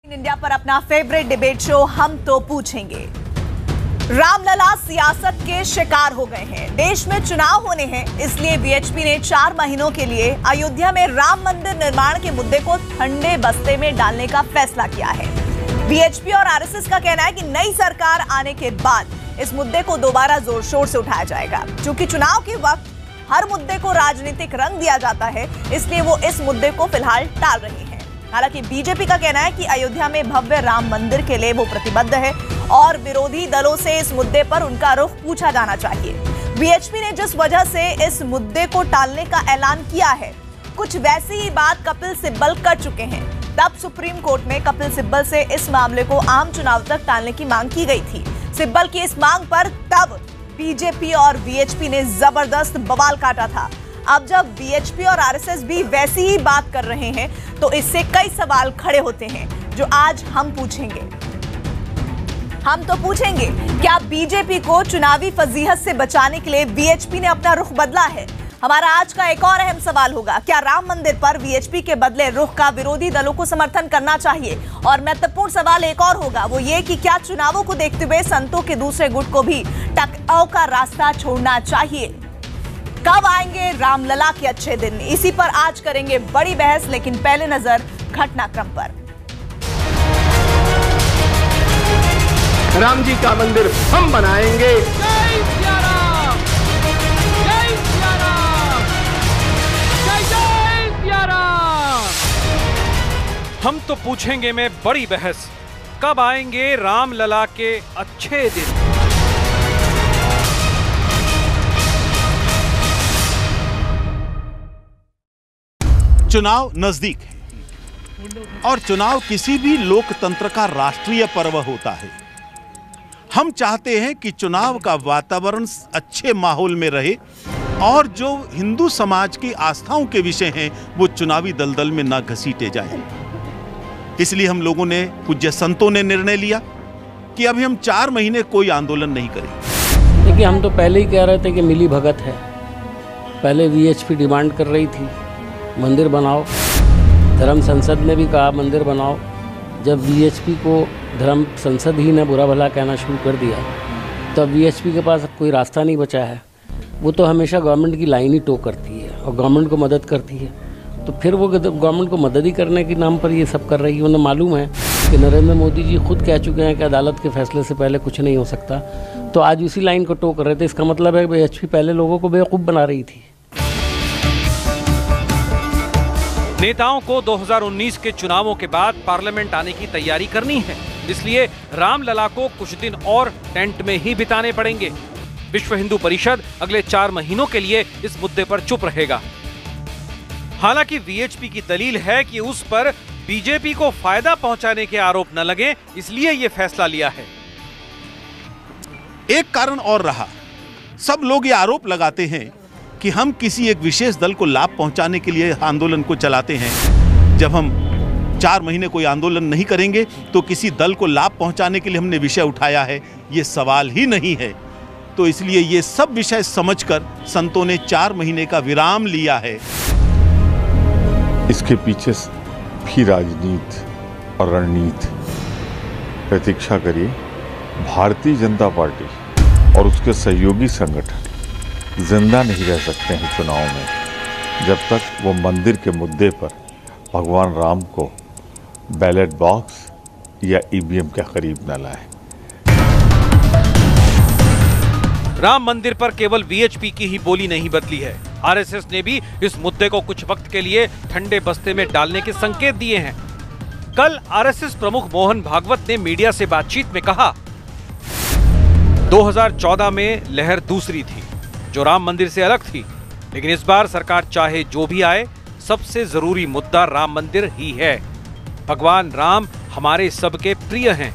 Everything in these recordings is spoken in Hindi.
इंडिया पर अपना फेवरेट डिबेट शो हम तो पूछेंगे। रामलला सियासत के शिकार हो गए हैं। देश में चुनाव होने हैं, इसलिए वीएचपी ने 4 महीनों के लिए अयोध्या में राम मंदिर निर्माण के मुद्दे को ठंडे बस्ते में डालने का फैसला किया है। वीएचपी और आरएसएस का कहना है कि नई सरकार आने के बाद इस मुद्दे को दोबारा जोर शोर से उठाया जाएगा। क्योंकि चुनाव के वक्त हर मुद्दे को राजनीतिक रंग दिया जाता है, इसलिए वो इस मुद्दे को फिलहाल टाल रही है। हालांकि बीजेपी का कहना है कि अयोध्या में भव्य राम मंदिर के लिए वो प्रतिबद्ध है और विरोधी दलों से इस मुद्दे पर उनका रुख पूछा जाना चाहिए। वीएचपी ने जिस वजह से इस मुद्दे को टालने का ऐलान किया है, कुछ वैसी ही बात कपिल सिब्बल कर चुके हैं। तब सुप्रीम कोर्ट में कपिल सिब्बल से इस मामले को आम चुनाव तक टालने की मांग की गई थी। सिब्बल की इस मांग पर तब बीजेपी और वीएचपी ने जबरदस्त बवाल काटा था। अब जब वीएचपी और आरएसएस भी वैसी ही बात कर रहे हैं, तो इससे कई सवाल खड़े होते हैं, जो आज हम पूछेंगे। हम तो पूछेंगे, क्या बीजेपी को चुनावी फजीहत से बचाने के लिए वीएचपी ने अपना रुख बदला है? हमारा आज का एक और अहम सवाल होगा, क्या राम मंदिर पर वीएचपी के बदले रुख का विरोधी दलों को समर्थन करना चाहिए? और महत्वपूर्ण सवाल एक और होगा, वो ये कि क्या चुनावों को देखते हुए संतों के दूसरे गुट को भी टकराव का रास्ता छोड़ना चाहिए? कब आएंगे रामलला के अच्छे दिन? इसी पर आज करेंगे बड़ी बहस, लेकिन पहले नजर घटनाक्रम पर। राम जी का मंदिर हम बनाएंगे। जय सिया राम, जय सिया राम, जय जय सिया राम। हम तो पूछेंगे में बड़ी बहस, कब आएंगे रामलला के अच्छे दिन? चुनाव नजदीक है और चुनाव किसी भी लोकतंत्र का राष्ट्रीय पर्व होता है। हम चाहते हैं कि चुनाव का वातावरण अच्छे माहौल में रहे और जो हिंदू समाज की आस्थाओं के विषय हैं वो चुनावी दलदल में ना घसीटे जाएं। इसलिए हम लोगों ने, पूज्य संतों ने निर्णय लिया कि अभी हम 4 महीने कोई आंदोलन नहीं करेंगे। देखिए, हम तो पहले ही कह रहे थे कि मिली भगत है। पहले वीएचपी डिमांड कर रही थी मंदिर बनाओ, धर्म संसद ने भी कहा मंदिर बनाओ। जब वीएचपी को धर्म संसद ही ने बुरा भला कहना शुरू कर दिया, तब वीएचपी के पास अब कोई रास्ता नहीं बचा है। वो तो हमेशा गवर्नमेंट की लाइन ही टो करती है और गवर्नमेंट को मदद करती है, तो फिर वो गवर्नमेंट को मदद ही करने के नाम पर ये सब कर रही है। उन्हें मालूम है कि नरेंद्र मोदी जी खुद कह चुके हैं कि अदालत के फैसले से पहले कुछ नहीं हो सकता, तो आज उसी लाइन को टो कर रहे थे। इसका मतलब है वीएचपी पहले लोगों को बेवकूफ़ बना रही थी। नेताओं को 2019 के चुनावों के बाद पार्लियामेंट आने की तैयारी करनी है, इसलिए रामलला को कुछ दिन और टेंट में ही बिताने पड़ेंगे। विश्व हिंदू परिषद अगले 4 महीनों के लिए इस मुद्दे पर चुप रहेगा। हालांकि वीएचपी की दलील है कि उस पर बीजेपी को फायदा पहुंचाने के आरोप न लगे, इसलिए यह फैसला लिया है। एक कारण और रहा, सब लोग ये आरोप लगाते हैं कि हम किसी एक विशेष दल को लाभ पहुंचाने के लिए आंदोलन को चलाते हैं। जब हम 4 महीने कोई आंदोलन नहीं करेंगे तो किसी दल को लाभ पहुंचाने के लिए हमने विषय उठाया है, ये सवाल ही नहीं है। तो इसलिए ये सब विषय समझकर संतों ने 4 महीने का विराम लिया है। इसके पीछे भी राजनीति और रणनीति। प्रतीक्षा करिए, भारतीय जनता पार्टी और उसके सहयोगी संगठन जिंदा नहीं रह सकते हैं चुनाव में, जब तक वो मंदिर के मुद्दे पर भगवान राम को बैलेट बॉक्स या ईवीएम के करीब न लाए। राम मंदिर पर केवल वीएचपी की ही बोली नहीं बदली है, आरएसएस ने भी इस मुद्दे को कुछ वक्त के लिए ठंडे बस्ते में डालने के संकेत दिए हैं। कल आरएसएस प्रमुख मोहन भागवत ने मीडिया से बातचीत में कहा, 2014 में लहर दूसरी थी जो राम मंदिर से अलग थी, लेकिन इस बार सरकार चाहे जो भी आए, सबसे जरूरी मुद्दा राम मंदिर ही है। भगवान राम हमारे सबके प्रिय हैं।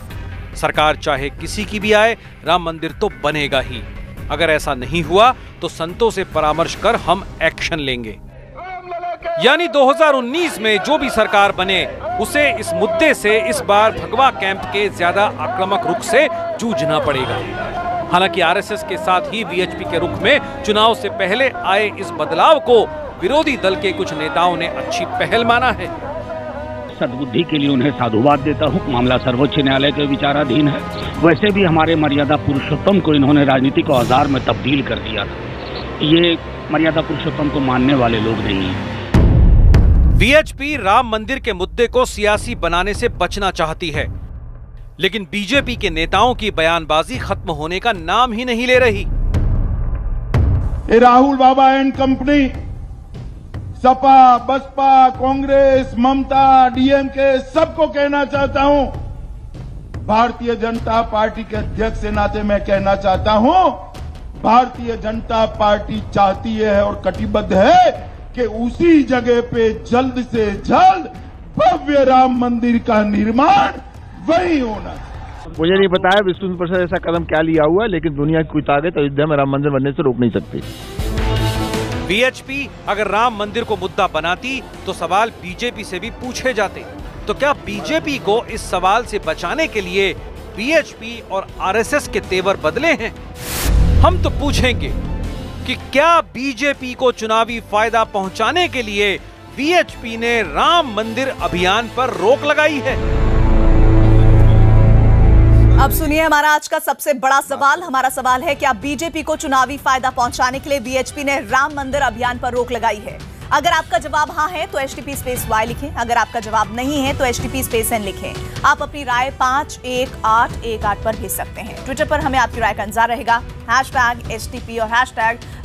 सरकार चाहे किसी की भी आए, राम मंदिर तो बनेगा ही। अगर ऐसा नहीं हुआ तो संतों से परामर्श कर हम एक्शन लेंगे। यानी 2019 में जो भी सरकार बने, उसे इस मुद्दे से इस बार भगवा कैंप के ज्यादा आक्रामक रुख से जूझना पड़ेगा। हालांकि आरएसएस के साथ ही वीएचपी के रुख में चुनाव से पहले आए इस बदलाव को विरोधी दल के कुछ नेताओं ने अच्छी पहल माना है। सद्बुद्धि के लिए उन्हें साधुवाद देता हूँ। मामला सर्वोच्च न्यायालय के विचाराधीन है। वैसे भी हमारे मर्यादा पुरुषोत्तम को इन्होंने राजनीतिक औजार में तब्दील कर दिया था। ये मर्यादा पुरुषोत्तम को मानने वाले लोग नहीं हैं। वीएचपी राम मंदिर के मुद्दे को सियासी बनाने से बचना चाहती है, लेकिन बीजेपी के नेताओं की बयानबाजी खत्म होने का नाम ही नहीं ले रही। Rahul Baba and company, Sapa, Basapa, Congress, Mamata, DMK, सबको कहना चाहता हूं, भारतीय जनता पार्टी के अध्यक्ष के नाते मैं कहना चाहता हूं, भारतीय जनता पार्टी चाहती है और कटिबद्ध है कि उसी जगह पे जल्द से जल्द भव्य राम मंदिर का निर्माण वही होना। मुझे नहीं पता है विष्णु प्रसाद ऐसा कदम क्या लिया हुआ है, लेकिन दुनिया की कोई ताकत अयोध्या में राम मंदिर बनने से रोक नहीं सकती। बीएचपी अगर राम मंदिर को मुद्दा बनाती तो सवाल बीजेपी से भी पूछे जाते। तो क्या बीजेपी को इस सवाल से बचाने के लिए बीएचपी और आरएसएस के तेवर बदले हैं? हम तो पूछेंगे कि क्या बीजेपी को चुनावी फायदा पहुंचाने के लिए बीएचपी ने राम मंदिर अभियान पर रोक लगाई है? अब सुनिए हमारा आज का सबसे बड़ा सवाल। हमारा सवाल है, क्या बीजेपी को चुनावी फायदा पहुंचाने के लिए बीएचपी ने राम मंदिर अभियान पर रोक लगाई है? अगर आपका जवाब हाँ है तो HTP_Y लिखें। अगर आपका जवाब नहीं है तो HTP_N लिखें। आप अपनी राय 51818 पर भेज सकते हैं। ट्विटर पर हमें आपकी राय का इंतजार रहेगा। #HTP और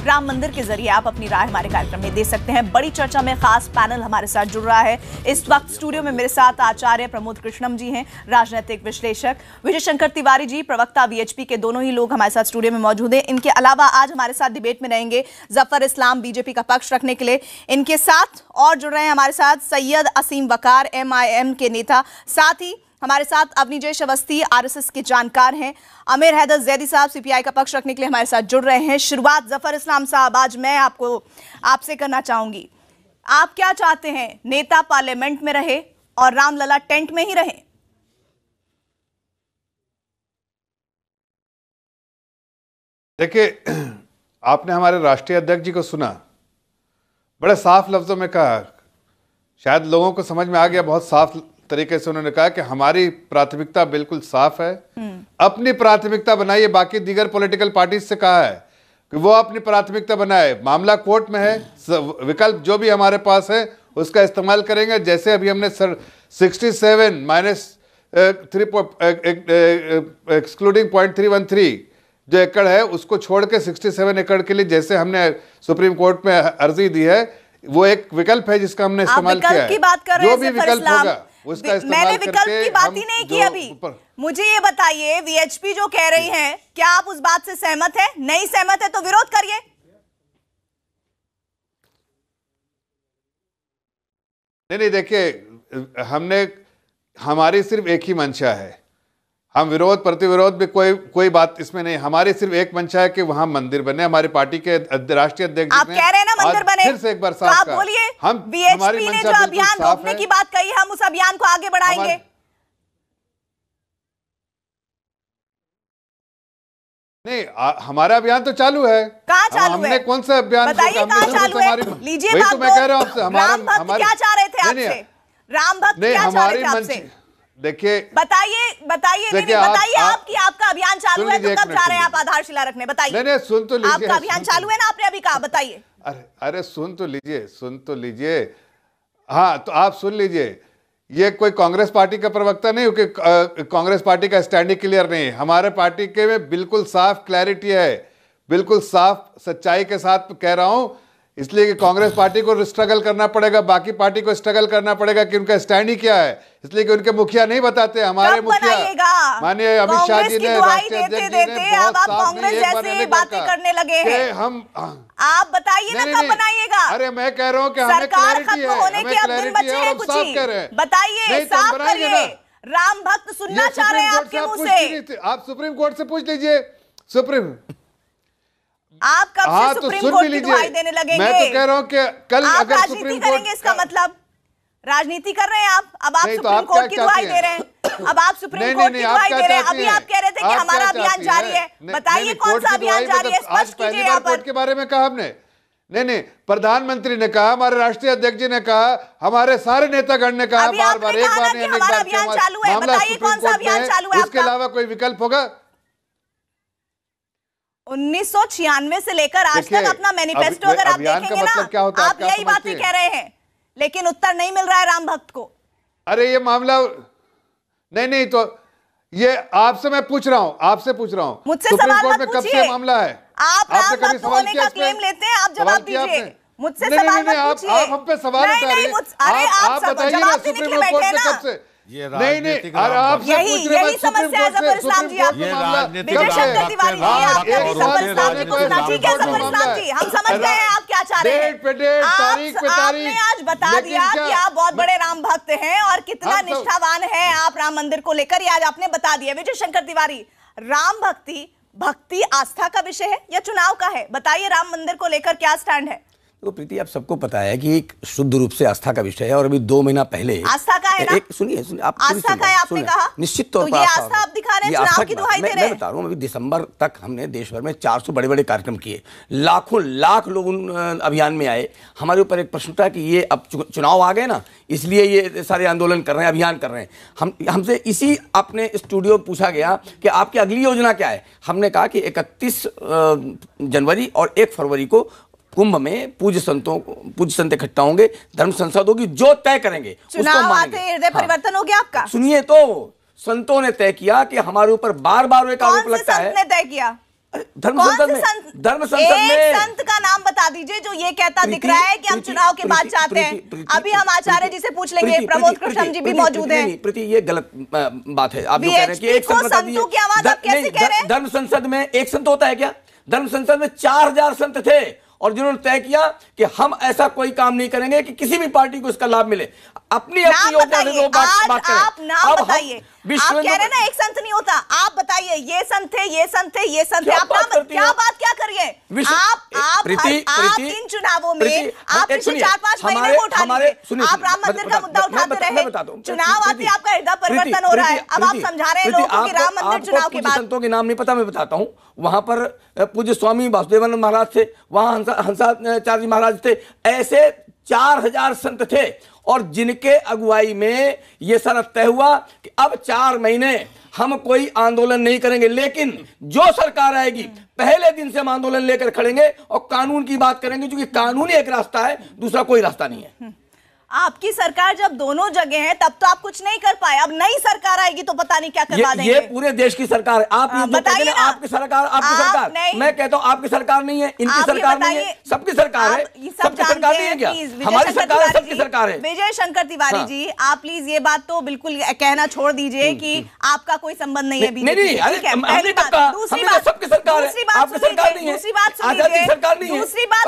#राम मंदिर के जरिए आप अपनी राय हमारे कार्यक्रम में दे सकते हैं। बड़ी चर्चा में खास पैनल हमारे साथ जुड़ रहा है। इस वक्त स्टूडियो में मेरे साथ आचार्य प्रमोद कृष्णम जी हैं, राजनीतिक विश्लेषक, विजय शंकर तिवारी जी, प्रवक्ता बीएचपी के, दोनों ही लोग हमारे साथ स्टूडियो में मौजूद हैं। इनके अलावा आज हमारे साथ डिबेट में रहेंगे जफर इस्लाम, बीजेपी का पक्ष रखने के लिए। इनके साथ और जुड़ रहे हैं हमारे साथ सैयद असीम वकार, MIM के नेता, साथ ही हमारे साथ अवनी जय अवस्थी, आरएसएस के जानकार हैं। आमिर हैदर जैदी साहब CPI का पक्ष रखने के लिए हमारे साथ जुड़ रहे हैं। शुरुआत जफर इस्लाम साहब, आज मैं आपसे करना चाहूंगी, आप क्या चाहते हैं, नेता पार्लियामेंट में रहे और रामलला टेंट में ही रहे? देखिए, आपने हमारे राष्ट्रीय अध्यक्ष जी को सुना, बड़े साफ लफ्जों में कहा, शायद लोगों को समझ में आ गया, बहुत साफ तरीके से उन्होंने कहा कि हमारी प्राथमिकता बिल्कुल साफ है, अपनी प्राथमिकता बनाइए। बाकी दीगर पॉलिटिकल पार्टी से कहा है कि वो अपनी प्राथमिकता बनाए। मामला कोर्ट में है, विकल्प जो भी हमारे पास है उसका इस्तेमाल करेंगे। जैसे अभी हमने 67- एक्सक्लूडिंग 0.313 जो एकड़ है उसको छोड़ के 67 एकड़ के लिए जैसे हमने सुप्रीम कोर्ट में अर्जी दी है, वो एक विकल्प है जिसका हमने इस्तेमाल किया है। जो भी विकल्प होगा उसका इस्तेमाल मैंने विकल्प की बात ही नहीं की अभी। मुझे ये बताइए, वीएचपी जो कह रही है, क्या आप उस बात से सहमत है? नहीं सहमत है तो विरोध करिए। नहीं, देखिए, हमारी सिर्फ एक ही मंशा है। हम विरोध प्रतिविरोध में कोई बात इसमें नहीं। हमारी सिर्फ एक मंशा है कि वहां मंदिर बने। हमारी पार्टी के राष्ट्रीय अध्यक्ष आप कह रहे हैं ना मंदिर बने, फिर से एक बार साफ आप बोलिए। हम बीएचपी ने जो अभियान रोकने की बात कही, हम उस अभियान को आगे बढ़ाएंगे। नहीं, हमारा अभियान तो चालू है। कहाँ चालू है? हमने कौन सा अभियान? बताइए कहाँ चालू है? लीजिए बात तो मैं कह रहा हूँ आपसे। राम भक्त क्या चाह रहे थे आपसे? राम भक्त क्या चाह रहे थे आपसे? देखिए, बताइए आपका अभियान चालू है तो कब जा रहे हैं आप आधारशिला रखने? बताइए। नहीं, सुन तो लीजिए। आपका अभियान चालू है ना, आपने अभी कहा, बताइए। अरे सुन तो लीजिए। हाँ, तो आप सुन लीजिए। ये कोई कांग्रेस पार्टी का प्रवक्ता नहीं, क्योंकि कांग्रेस पार्टी का स्टैंड ही क्लियर नहीं है। हमारे पार्टी के में बिल्कुल साफ क्लैरिटी है, बिल्कुल साफ सच्चाई के साथ कह रहा हूं। इसलिए कि कांग्रेस पार्टी को स्ट्रगल करना पड़ेगा, बाकी पार्टी को स्ट्रगल करना पड़ेगा कि उनका स्टैंड ही क्या है। इसलिए कि उनके मुखिया नहीं बताते। हमारे मुखिया माननीय अमित शाह जी ने, राष्ट्रीय अध्यक्ष जी ने बहुत साफ बातें करने लगे हैं। हम आप बताइए ना कब बनाइएगा? अरे मैं कह रहा हूँ कि हमें क्लैरिटी है, हमें क्लैरिटी है, और साफ कह रहे हैं। बताइए, साफ करिए। राम भक्त सुनना चाह रहे हैं आपके मुंह से। आप सुप्रीम कोर्ट से पूछ लीजिए। आप कब से सुप्रीम कोर्ट की दुहाई देने लगेंगे? मैं तो कह रहा हूं कि कल अगर सुप्रीम कोर्ट करेंगे, इसका मतलब राजनीति कर रहे हैं आप। अब आप सुप्रीम कोर्ट की दुहाई दे रहे हैं। अब आप सुप्रीम कोर्ट की दुहाई दे रहे हैं। अभी आप कह रहे थे कि हमारा अभियान जारी है। बताइए कौन सा अभियान जारी है, स्पष्ट कीजिए। यहाँ पर के बारे में कहा हमने, नहीं, प्रधानमंत्री ने कहा, हमारे राष्ट्रीय अध्यक्ष जी ने कहा, हमारे सारे नेतागण ने कहा बार बार, एक बार नहीं अनेक बार, मामला सुप्रीम कोर्ट में है, उसके अलावा कोई विकल्प होगा? 1996 से लेकर आज तक अपना मैनिफेस्टो अगर आप देखेंगे ना, आप यही बातें कह रहे हैं, लेकिन उत्तर नहीं मिल रहा है राम भक्त को। अरे ये मामला नहीं, तो ये आपसे मैं पूछ रहा हूं, आपसे पूछ रहा हूं, मुझसे सुप्रीम सवाल कोर्ट में मत कब से पूछिए। मामला है? आप आपने कभी सवाल होने किया का इस पे? क्लेम लेते हैं, आप जवाब दीजिए। मुझसे नहीं, सवाल नहीं, मत पूछिए। आप हम पे सवाल उठा रहे हैं। अरे आप बताइए ना, सुप्रीम कोर्ट में कब से? नहीं, और आप यही समस्या है जफर इस्लाम जी। आप विजय शंकर तिवारी जी, आपने अभी जफर इस्लाम जी को सुना। ठीक है जफर इस्लाम जी, हम समझ गए हैं आप क्या चाह रहे हैं। आपने आज बता दिया कि आप बहुत बड़े राम भक्त हैं और कितना निष्ठावान है आप राम मंदिर को लेकर, ये आज आपने बता दिया। विजय शंकर तिवारी, राम भक्ति आस्था का विषय है या चुनाव का है? बताइए, राम मंदिर को लेकर क्या स्टैंड है? तो प्रीति, आप सबको पता है कि एक शुद्ध रूप से आस्था का विषय है, और अभी 2 महीना पहले आस्था का है ना? सुनिए आप, आस्था का है आपने कहा, निश्चित तौर पर आस्था आप दिखा रहे हैं, चुनाव की दुहाई दे रहे हैं। मैं बता रहा हूँ, अभी दिसंबर तक हमने देश भर में 400 बड़े-बड़े कार्यक्रम किए, लाखों लाख लोग उन अभियान में आए। हमारे ऊपर एक प्रश्न था कि ये अब चुनाव आ गए ना, इसलिए ये सारे आंदोलन कर रहे हैं, अभियान कर रहे हैं। हमसे इसी अपने स्टूडियो पूछा गया कि आपकी अगली योजना क्या है। हमने कहा कि 31 जनवरी और 1 फरवरी को कुंभ में पूज्य संत इकट्ठा होंगे, धर्म संसद होगी, जो तय करेंगे चुनाव आते हृदय परिवर्तन हो गया आपका। सुनिए, तो संतों ने तय किया कि हमारे ऊपर बार बार एक आरोप लगता है। कौन से संत ने तय किया? धर्म संसद में एक संत का नाम बता दीजिए जो ये कहता दिख रहा है कि हम चुनाव के बाद चाहते हैं। अभी हम आचार्य जी से पूछ लेंगे, प्रमोद कृष्ण जी भी मौजूद हैं। प्रीति, ये गलत बात है। आप जो कह रहे हैं कि एक संत बता दीजिए, धर्म संसद में एक संत होता है क्या? धर्म संसद में 4000 संत थे, और जिन्होंने तय किया कि हम ऐसा कोई काम नहीं करेंगे कि किसी भी पार्टी को इसका लाभ मिले। अपनी योजना से लोग बात करें। आप नाम बताइए। आप कह रहे हैं ना एक संत नहीं होता, आप बताइए ये संत थे, ये संत थे, ये संत थे। आप क्या करिए? आप इन चुनावों में आप पिछले 4-5 महीने को उठा लीजिए, आप राम मंदिर का मुद्दा उठाते रहे, चुनाव आते आपका हृदय परिवर्तन हो रहा है। अब आप समझा रहे हैं लोगों को कि राम मंदिर चुनाव के बाद। संतों के नाम नहीं पता, मैं बताता हूँ। वहां पर पूज्य स्वामी वासुदेवानंद महाराज थे, वहां हंसाचार्य जी महाराज थे, ऐसे 4000 संत थे, और जिनके अगुवाई में यह सारा तय हुआ कि अब 4 महीने हम कोई आंदोलन नहीं करेंगे, लेकिन जो सरकार आएगी पहले दिन से हम आंदोलन लेकर खड़ेंगे और कानून की बात करेंगे, क्योंकि कानून ही एक रास्ता है, दूसरा कोई रास्ता नहीं है। आपकी सरकार जब दोनों जगह है तब तो आप कुछ नहीं कर पाए, अब नई सरकार आएगी तो पता नहीं क्या करवा देंगे। ये पूरे देश की सरकार है। आप बताइए ना, आपकी सरकार, मैं कहता हूँ आपकी सरकार नहीं है, इनकी सरकार नहीं है, सबकी सरकार है। सबकी सरकार नहीं है क्या? हमारी सरकार है, सबकी सरकार है। विजय शंकर तिवारी जी, आप प्लीज ये बात तो बिल्कुल कहना छोड़ दीजिए कि आपका कोई संबंध नहीं है बीजेपी। पहली बात, दूसरी बात, सबकी सरकार है, आपकी सरकार नहीं है। दूसरी बात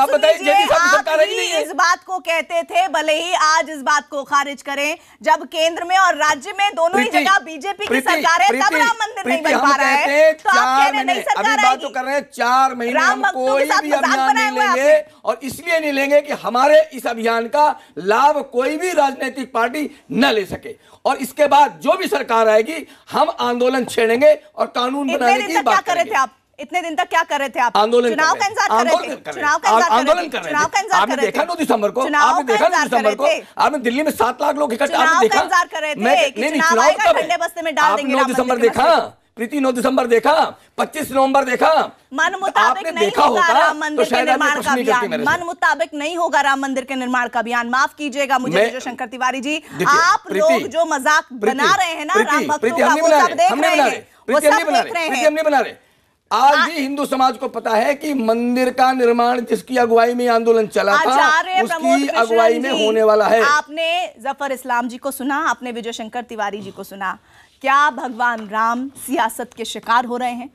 सुनिए, इस बात को कहते थे, भले ही आज इस बात को खारिज करें, जब केंद्र में और राज्य में दोनों ही जगह बीजेपी की सरकार है, तब राम मंदिर नहीं बन पा रहा है, तो आप कह रहे नहीं सरकार बात जो कर रहे हैं 4 महीने हम कोई भी अभियान नहीं लेंगे, और इसलिए नहीं लेंगे कि हमारे इस अभियान का लाभ कोई भी राजनीतिक पार्टी न ले सके, और इसके बाद जो भी सरकार आएगी हम आंदोलन छेड़ेंगे और कानून बनाने की बात करेंगे। इतने दिन तक क्या कर रहे थे आप? आंदोलन, चुनाव का इंतजार कर रहे थे, चुनाव का आंदोलन कर रहे थे। आपने देखा 9 दिसंबर को, आपने देखा 9 दिसंबर को, आपने दिल्ली में 7 लाख लोग इकट्ठे, आपने देखा। इंतजार कर रहे थे कि चुनाव आएगा, ठंडे बस्ते में डाल देंगे। 9 दिसंबर देखा प्रीति, 9 दिसंबर देखा, 25 नवंबर देखा। मन मुताबिक नहीं होगा राम मंदिर के निर्माण का अभियान, मन मुताबिक नहीं होगा राम मंदिर के निर्माण का अभियान। माफ कीजिएगा मुझे विजय शंकर तिवारी जी, आप लोग जो मजाक बना रहे हैं ना राम भक्तों का, वो सब देख रहे हैं, वो सब देख रहे हैं, हम नहीं बना रहे। आज भी हिंदू समाज को पता है कि मंदिर का निर्माण जिसकी अगुवाई में आंदोलन चला था, उसकी अगुवाई में होने वाला है। आपने जफर इस्लाम जी को सुना, आपने विजय शंकर तिवारी जी को सुना, क्या भगवान राम सियासत के शिकार हो रहे हैं?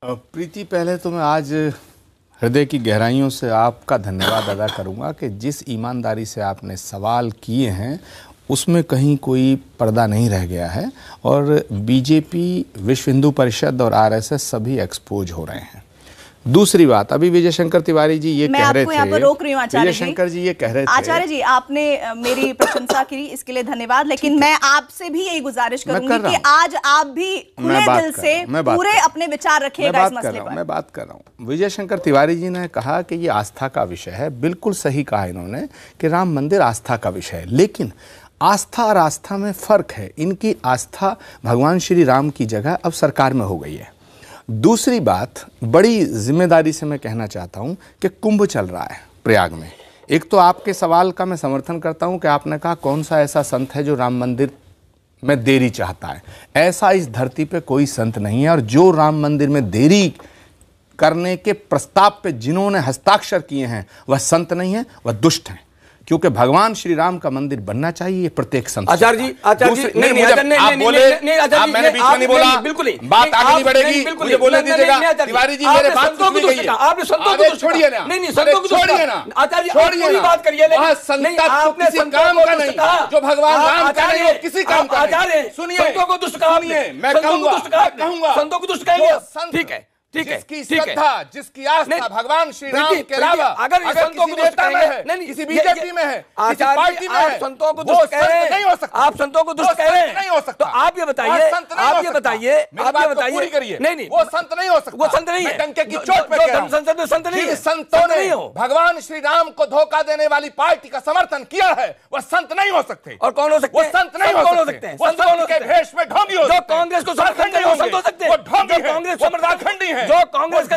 प्रीति, पहले तो मैं आज हृदय की गहराइयों से आपका धन्यवाद अदा करूंगा कि जिस ईमानदारी से आपने सवाल किए हैं उसमें कहीं कोई पर्दा नहीं रह गया है, और बीजेपी, विश्व हिंदू परिषद और आरएसएस सभी एक्सपोज हो रहे हैं। दूसरी बात, अभी विजय शंकर तिवारी जी ये कह रहे थे, यहाँ पर रोक रही हूँ आचार्य विजय शंकर जी ये कह रहे थे, आचार्य जी आपने मेरी प्रशंसा की, इसके लिए धन्यवाद, लेकिन मैं आपसे भी यही गुजारिश करूंगी कि आज आप भी खुले दिल से पूरे अपने विचार रखिएगा इस मसले पर। मैं बात कर रहा हूँ। विजय शंकर तिवारी जी ने कहा कि ये आस्था का विषय है, बिल्कुल सही कहा इन्होंने कि राम मंदिर आस्था का विषय है, लेकिन आस्था और आस्था में फर्क है। इनकी आस्था भगवान श्री राम की जगह अब सरकार में हो गई है। दूसरी बात, बड़ी जिम्मेदारी से मैं कहना चाहता हूं कि कुंभ चल रहा है प्रयाग में। एक तो आपके सवाल का मैं समर्थन करता हूं कि आपने कहा कौन सा ऐसा संत है जो राम मंदिर में देरी चाहता है। ऐसा इस धरती पे कोई संत नहीं है, और जो राम मंदिर में देरी करने के प्रस्ताव पे जिन्होंने हस्ताक्षर किए हैं वह संत नहीं है, वह दुष्ट हैं, क्योंकि भगवान श्री राम का मंदिर बनना चाहिए प्रत्येक संत। आचार्य जी नहीं, आप बोले, मैंने बीच में नहीं बोला, बिल्कुल नहीं, बात आगे नहीं बढ़ेगी, मुझे बोलने दीजिएगा। तिवारी जी मेरे बात को कहिए, आपने संतों को छोड़िए ना, नहीं संतों को छोड़िए ना, आचार्य जी छोड़िए बात करिए, वहां संत आपने किसी काम का नहीं, जो भगवान राम का नहीं वो किसी काम का नहीं। सुनिए, संतों को दुष्ट कहा, मैं कहूंगा संतों को दुष्ट कहेंगे, ठीक है, ठीक है, जिसकी श्रद्धा, जिसकी आस्था भगवान श्री राम के अलावा अगर संतों को दुष्ट कहेंगे, नहीं किसी बीजेपी में है, किसी पार्टी में है, संतों को दुष्ट कह रहे हैं, नहीं हो सकता, आप संतों को दुष्ट कह रहे हैं, नहीं हो सकता। तो आप ये बताइए, आप ये बताइए, नहीं वो संत नहीं हो सकता, वो संत नहीं है, डंके की चोट पे कह रहा हूं, संसद में संत नहीं है। संतों ने भगवान श्री राम को धोखा देने वाली पार्टी का समर्थन किया है, वह संत नहीं हो सकते। और कौन हो सकते हैं? वो संत नहीं हो सकते हैं, वो संत के भेष में ढोंगी हो, जो कांग्रेस को समर्थन करे वो संत हो सकते हैं, वो ढोंगी है, कांग्रेस समर्थनखंडी है, जो कांग्रेस का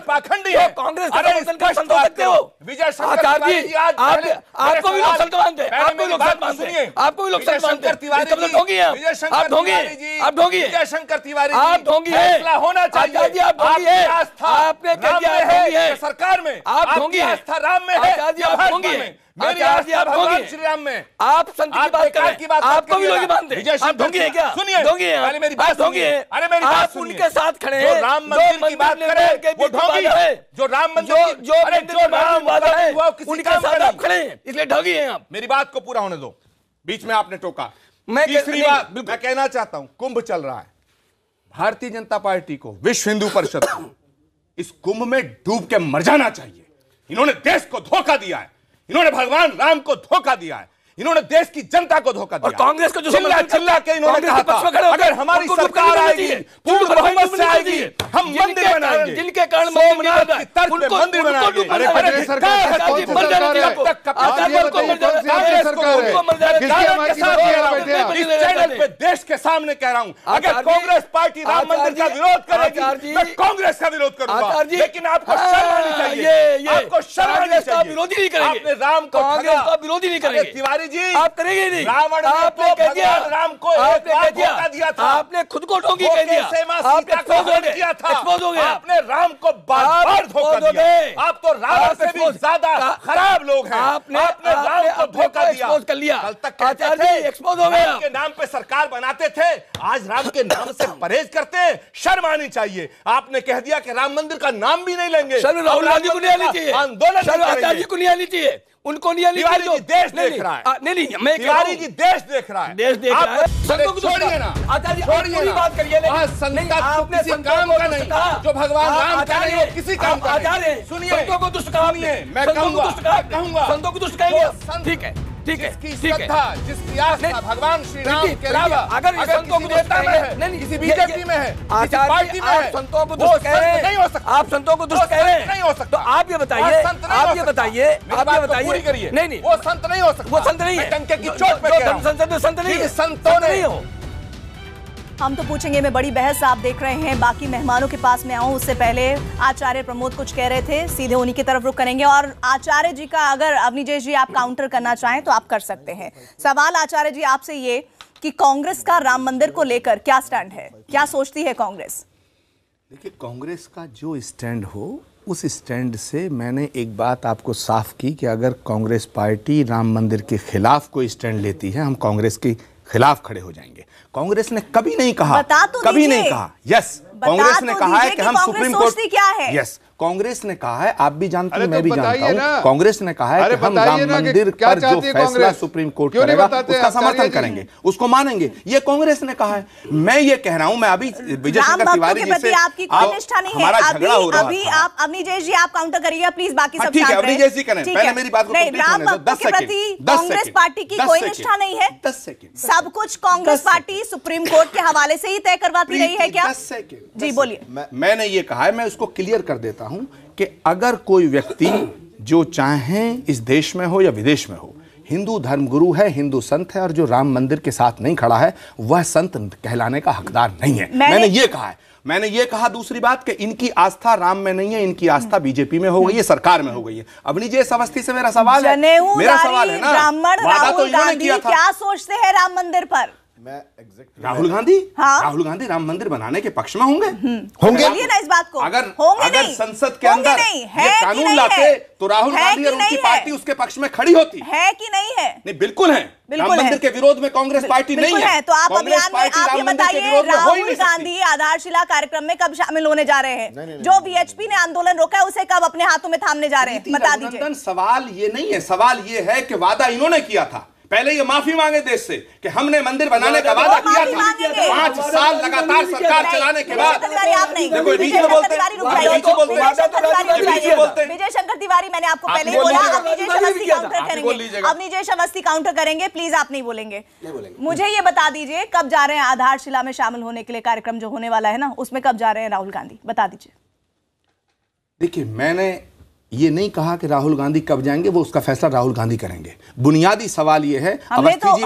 पाखंडी है, कांग्रेस का समर्थन कर संत हो सकते हो। विजय शंकर जी आपको भी लोग संत मानते हैं, आपको भी लोग संत मानते हैं, आपको भी लोग संत मानते हैं, आप ढोंगी हैं, आप ढोंगी हैं, आप ढोंगी हैं, विजय शंकर तिवारी आप ढोंगी हैं, फैसला होना चाहिए, आप ढोंगी हैं, आपने कह दिया आप ढोंगी हैं, सरकार में आप ढोंगी हैं, आस्था राम में है, आप ढोंगी हैं, मेरी आस्था भगवान श्री राम में, आप संत की बात करें, आपको भी लोग मानते हैं, आप ढोंगी हैं क्या? सुनिए, ढोंगी हैं, पहले मेरी बात ढोंगी है, अरे मेरी बात सुनिए, उनके साथ खड़े हैं, राम मंदिर की बात करें, वो ढोंगी है, जो राम मंदिर जो राम वादा है उनके साथ आप खड़े हैं, इसलिए ढोंगी हैं आप। मेरी बात को पूरा होने दो, बीच में आपने टोका। तीसरी बात मैं कहना चाहता हूं, कुंभ चल रहा है, भारतीय जनता पार्टी को, विश्व हिंदू परिषद को इस कुंभ में डूब के मर जाना चाहिए। इन्होंने देश को धोखा दिया है, इन्होंने भगवान राम को धोखा दिया है, इन्होंने देश की जनता को धोखा दिया। और कांग्रेस को जो चिल्ला के इन्होंने कहा था अगर हमारी सरकार आएगी, पूर्ण बहुमत से आएगी, हम मंदिर बनाएंगे, जिनके कारण सोमनाथ की तर्ज पे मंदिर बनाएंगे। अरे सरकार इस चैनल पे देश के सामने कह रहा हूं, अगर कांग्रेस पार्टी राम मंदिर का विरोध करेगी, मैं कांग्रेस का विरोध करूंगा, लेकिन आपको शर्म आनी चाहिए, आपको शर्म आनी चाहिए। विरोधी नहीं करेंगे, आपने राम को कांग्रेस का विरोधी नहीं करेंगे। तिवारी जी आप करेंगे नहीं, रावण आपने कह दिया, राम को आपने कह दिया था, आपने खुद को ढोंगी कह दिया, आपने किया था, एक्सपोज हो गया, आपने राम को बार-बार धोखा दिया। आप तो रावण से भी ज्यादा खराब लोग हैं, आपने राम को धोखा दिया, एक्सपोज कर लिया। कल तक आचार्य जी एक्सपोज हो गया, के नाम पे सरकार बनाते थे, आज राम के नाम से परहेज करते हैं, शर्म आनी चाहिए। आपने कह दिया कि राम मंदिर का नाम भी नहीं लेंगे, राहुल गांधी को नहीं आनी चाहिए, आंदोलन आचार्य जी को नहीं आनी चाहिए, उनको नहीं आनी चाहिए। तिवारी जी देश देख रहा है, नहीं मैं तिवारी जी देश देख रहा है, देश देख रहा है, संतों को छोड़िए ना, आचार्य छोड़िए ना, बात करिए, संत आपने किसी काम का नहीं, जो भगवान राम का नहीं वो किसी काम का नहीं। सुनिए, संतों को दुष्ट कहा, मैं कहूंगा, संतों को दुष्ट कहेंगे, ठीक है, ठीक है, श्रद्धा, जिसकी आस्था भगवान श्री राम के अलावा अगर संतों को दुष्ट कहेंगे, नहीं किसी बीजेपी में है, किसी पार्टी में है, संतों को दुष्ट कह रहे हैं, नहीं हो सकता, आप संतों को दुष्ट कह रहे हैं, नहीं हो सकता। तो आप ये बताइए, आप ये बताइए, नहीं वो संत नहीं हो सकता, वो संत नहीं है, डंके की चोट पे कह रहा हूं, संसद में संत नहीं है, संतों नहीं हो। हम तो पूछेंगे में बड़ी बहस आप देख रहे हैं, बाकी मेहमानों के पास में आऊं उससे पहले आचार्य प्रमोद कुछ कह रहे थे, सीधे उन्हीं की तरफ रुख करेंगे। और आचार्य जी का अगर अवनीजेश जी आप काउंटर करना चाहें तो आप कर सकते हैं। सवाल आचार्य जी आपसे ये कि कांग्रेस का राम मंदिर को लेकर क्या स्टैंड है, क्या सोचती है कांग्रेस? देखिए, कांग्रेस का जो स्टैंड हो उस स्टैंड से मैंने एक बात आपको साफ की कि अगर कांग्रेस पार्टी राम मंदिर के खिलाफ कोई स्टैंड लेती है, हम कांग्रेस के खिलाफ खड़े हो जाएंगे। कांग्रेस ने कभी नहीं कहा, कभी नहीं कहा, यस कांग्रेस ने कहा है कि हम सुप्रीम कोर्ट, क्या है? यस कांग्रेस ने कहा है, आप भी जानते हैं, मैं भी जानता बताइए ना। हूं, कांग्रेस ने कहा है कि हम राम मंदिर पर जो फैसला सुप्रीम कोर्ट करेगा उसका समर्थन करेंगे, उसको मानेंगे। ये कांग्रेस ने कहा है। मैं ये कह रहा हूं, मैं अभी विजय शंकर तिवारी जी से आपकी कोई निष्ठा नहीं है। अभी आप अवनीश जी आप काउंटर करिएगा प्लीज, बाकी सब ठीक है, अवनीश जी करें, पहले मेरी बात को कंप्लीट होने दो। 10 सेकंड। कांग्रेस पार्टी की कोई निष्ठा नहीं है। 10 सेकंड। सब कुछ कांग्रेस पार्टी सुप्रीम कोर्ट के हवाले से ही तय करवाती रही है क्या? 10 सेकंड जी बोलिए। मैंने ये कहा है, मैं उसको क्लियर कर देता हूं कि अगर कोई व्यक्ति जो चाहे इस देश में हो या विदेश में हो, हिंदू धर्मगुरु है, हिंदू संत है, और जो राम मंदिर के साथ नहीं खड़ा है वह संत कहलाने का हकदार नहीं है। मैंने ये कहा है। मैंने ये कहा दूसरी बात कि इनकी आस्था राम में नहीं है, इनकी आस्था बीजेपी में हो गई है, सरकार में हो गई है। अवनी जी अवस्थी से मेरा सवाल है, मेरा सवाल है ना, वादा तो इन्होंने किया था। क्या सोचते हैं राम मंदिर पर? राहुल गांधी, हाँ? राहुल गांधी राम मंदिर बनाने के पक्ष में होंगे? बोलिए ना इस बात को। अगर संसद के अंदर ये कानून लाते तो राहुल गांधी और उनकी पार्टी उसके पक्ष में खड़ी होती है कि नहीं है? नहीं, बिल्कुल है। राम मंदिर के विरोध में कांग्रेस पार्टी नहीं है। तो आप अभियान में आप ये बताइए, राहुल गांधी आधारशिला कार्यक्रम में कब शामिल होने जा रहे हैं? जो वीएचपी ने आंदोलन रोका है उसे कब अपने हाथों में थामने जा रहे हैं, बता दीजिए। सवाल ये नहीं है, सवाल ये है कि वादा इन्होंने किया था। पहले ये माफी मांगे देश से कि हमने मंदिर बनाने का वादा किया था। 5 साल लगातार सरकार चलाने के बाद विजय शंकर तिवारी, मैंने आपको पहले ही बोला, अवनीश अवस्थी काउंटर करेंगे। प्लीज आप नहीं बोलेंगे। मुझे ये बता दीजिए कब जा रहे हैं आधारशिला में शामिल होने के लिए? कार्यक्रम जो होने वाला है ना, उसमें कब जा रहे हैं राहुल गांधी, बता दीजिए। देखिए, मैंने ये नहीं कहा कि राहुल गांधी कब जाएंगे, वो उसका फैसला राहुल गांधी करेंगे। बुनियादी सवाल ये है, हमने तो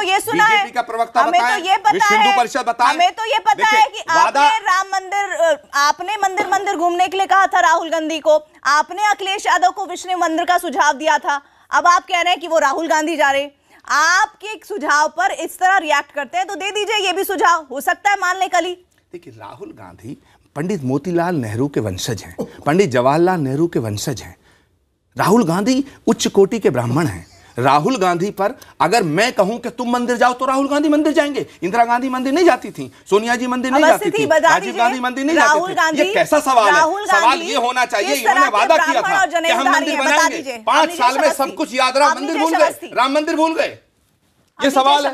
ये सुना है, बीजेपी का प्रवक्ता हमें तो ये पता है, हिंदू परिषद बताए, हमें तो ये पता है कि आपने मंदिर घूमने के लिए कहा था राहुल गांधी को, आपने अखिलेश यादव को विष्णु मंदिर का सुझाव दिया था। अब आप कह रहे हैं कि वो राहुल गांधी जा रहे। आपके सुझाव पर इस तरह रिएक्ट करते हैं तो दे दीजिए ये भी सुझाव, हो सकता है मान ले कल ही। देखिए, राहुल गांधी पंडित मोतीलाल नेहरू के वंशज हैं, पंडित जवाहरलाल नेहरू के वंशज हैं। राहुल गांधी उच्च कोटि के ब्राह्मण हैं। राहुल गांधी पर अगर मैं कहूं कि तुम मंदिर जाओ तो राहुल गांधी मंदिर जाएंगे। इंदिरा गांधी मंदिर नहीं जाती थी, सोनिया जी मंदिर नहीं जाती थी, राजीव गांधी मंदिर नहीं जाती थी। ये कैसा सवाल है? सवाल ये होना चाहिए, इन्होंने वादा किया था कि हम मंदिर बनाएंगे, 5 साल में सब कुछ याद रहा, मंदिर भूल गए, राम मंदिर भूल गए। ये सवाल है।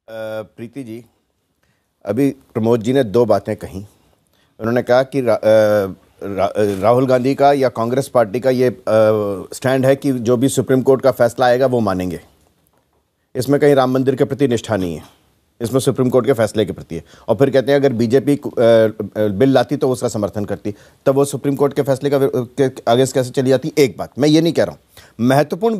प्रीति जी, अभी प्रमोद जी ने 2 बातें कही। उन्होंने कहा कि राहुल गांधी का या कांग्रेस पार्टी का ये स्टैंड है कि जो भी सुप्रीम कोर्ट का फैसला आएगा वो मानेंगे। इसमें कहीं राम मंदिर के प्रति निष्ठा नहीं है, इसमें सुप्रीम कोर्ट के फैसले के प्रति है। और फिर कहते हैं अगर बीजेपी बिल लाती तो उसका समर्थन करती, तब वो सुप्रीम कोर्ट के फैसले के आगे कैसे चली जाती? एक बात मैं ये नहीं कह रहा हूँ। महत्वपूर्ण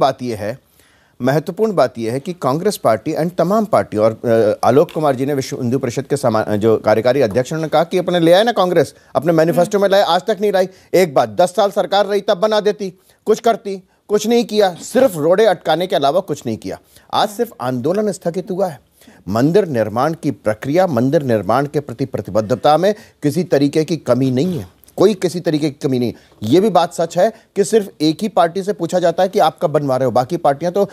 बात यह है कि कांग्रेस पार्टी एंड तमाम पार्टी और आलोक कुमार जी ने विश्व हिंदू परिषद के जो कार्यकारी अध्यक्ष ने कहा कि अपने ले आए ना, कांग्रेस अपने मैनिफेस्टो में लाए, आज तक नहीं लाई। एक बात, 10 साल सरकार रही तब बना देती, कुछ करती, कुछ नहीं किया, सिर्फ रोड़े अटकाने के अलावा कुछ नहीं किया। आज सिर्फ आंदोलन स्थगित हुआ है। मंदिर निर्माण की प्रक्रिया, मंदिर निर्माण के प्रति प्रतिबद्धता में किसी तरीके की कमी नहीं है, कोई किसी तरीके की कमी नहीं। ये भी बात सच है कि सिर्फ एक ही पार्टी से पूछा जाता है कि आप कब बनवा रहे हो, बाकी पार्टियां तो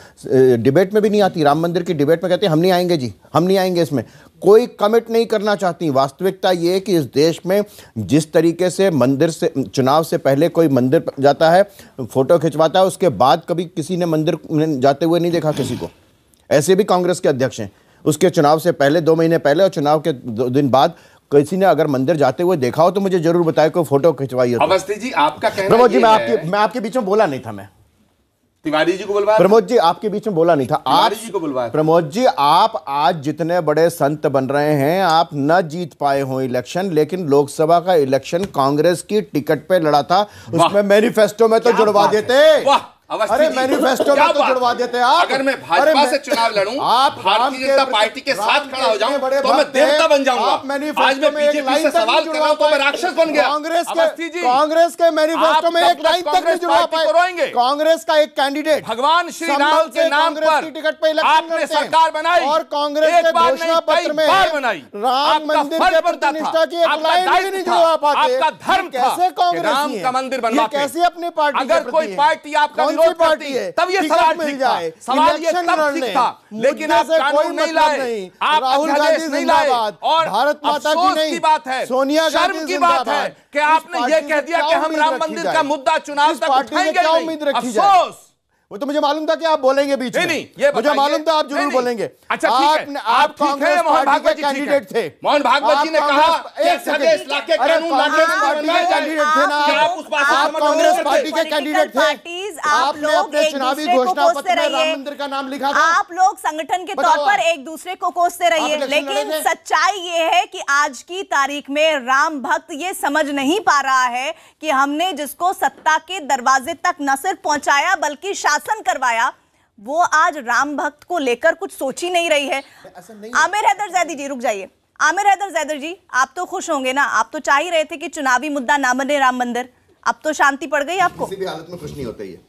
डिबेट में भी नहीं आती। राम मंदिर की डिबेट में कहते हैं हम नहीं आएंगे जी, हम नहीं आएंगे, इसमें कोई कमिट नहीं करना चाहती। वास्तविकता ये है कि इस देश में जिस तरीके से मंदिर से चुनाव से पहले कोई मंदिर जाता है, फोटो खिंचवाता है, उसके बाद कभी किसी ने मंदिर जाते हुए नहीं देखा किसी को। ऐसे भी कांग्रेस के अध्यक्ष हैं, उसके चुनाव से पहले 2 महीने पहले और चुनाव के 2 दिन बाद किसी ने अगर मंदिर जाते हुए देखा हो तो मुझे जरूर बताए, कोई फोटो खिंचवाई हो। अवस्थी जी, आपका कहना प्रमोद जी, मैं आपके बीच में बोला नहीं था। मैं तिवारी जी को बुलवाया, प्रमोद जी आपके बीच में बोला नहीं था। तिवारी जी को बुलवाया। प्रमोद जी, आप आज जितने बड़े संत बन रहे हैं, आप न जीत पाए हो इलेक्शन, लेकिन लोकसभा का इलेक्शन कांग्रेस की टिकट पे लड़ा था, उसमें मैनिफेस्टो में तो जुड़वा देते। अरे मैनिफेस्टो में तो जुड़वा देते आप। अगर मैं भाजपा से चुनाव लड़ूं, आप भारतीय जनता पार्टी के साथ खड़ा हो जाऊं तो मैं देवता बन जाऊंगा। आज मैं बीजेपी से सवाल कर रहा हूं तो मैं राक्षस बन गया। कांग्रेस के मैनिफेस्टो में एक लाइन तक नहीं जुड़वा पाए। कांग्रेस का एक कैंडिडेट भगवान श्री राम के नाम पर टिकट पे आपने सरकार बनाई और कांग्रेस के घोषणा पत्र में राम मंदिर के प्रतिष्ठा की एक लाइन भी नहीं जुड़वा पाते। आपका धर्म कैसे कांग्रेस राम का मंदिर बनवा, कैसे अपनी पार्टी, अगर कोई पार्टी आपका विरोध करती है, तब ये सवाल ठीक था। सवाल ये तब ठीक था, लेकिन आप कानून नहीं लाए, आप अध्यादेश नहीं लाए, और अफसोस की बात है, शर्म की बात है कि आपने ये कह दिया कि हम राम मंदिर का मुद्दा चुनाव तक उठाएंगे नहीं। अफसोस। वो तो मुझे मालूम था कि आप बोलेंगे बीच में। नहीं, ये मुझे मालूम था आप जरूर बोलेंगे। अच्छा ठीक है, आप कांग्रेस मोहन भागवत जी कैंडिडेट थे। मोहन भागवत जी ने कहा अध्यादेश लाके कानून लाके पार्टी के कैंडिडेट थे ना आप, कांग्रेस पार्टी के कैंडिडेट थे। आपने अपने चुनावी घोषणा पत्र में राम मंदिर का नाम लिखा था। आप लोग संगठन के तौर पर एक दूसरे को कोसते रहिए, लेकिन सच्चाई ये है कि आज की तारीख में राम भक्त ये समझ नहीं पा रहा है कि हमने जिसको सत्ता के दरवाजे तक न सिर्फ पहुंचाया बल्कि शासन करवाया, वो आज राम भक्त को लेकर कुछ सोच ही नहीं रही है। आमिर हैदर जैदी जी, रुक जाइए। आमिर हैदर जैदी जी, आप तो खुश होंगे ना, आप तो चाह ही रहे थे कि चुनावी मुद्दा ना बने राम मंदिर, अब तो शांति पड़ गई आपको? किसी भी हालत में खुश नहीं होता ये।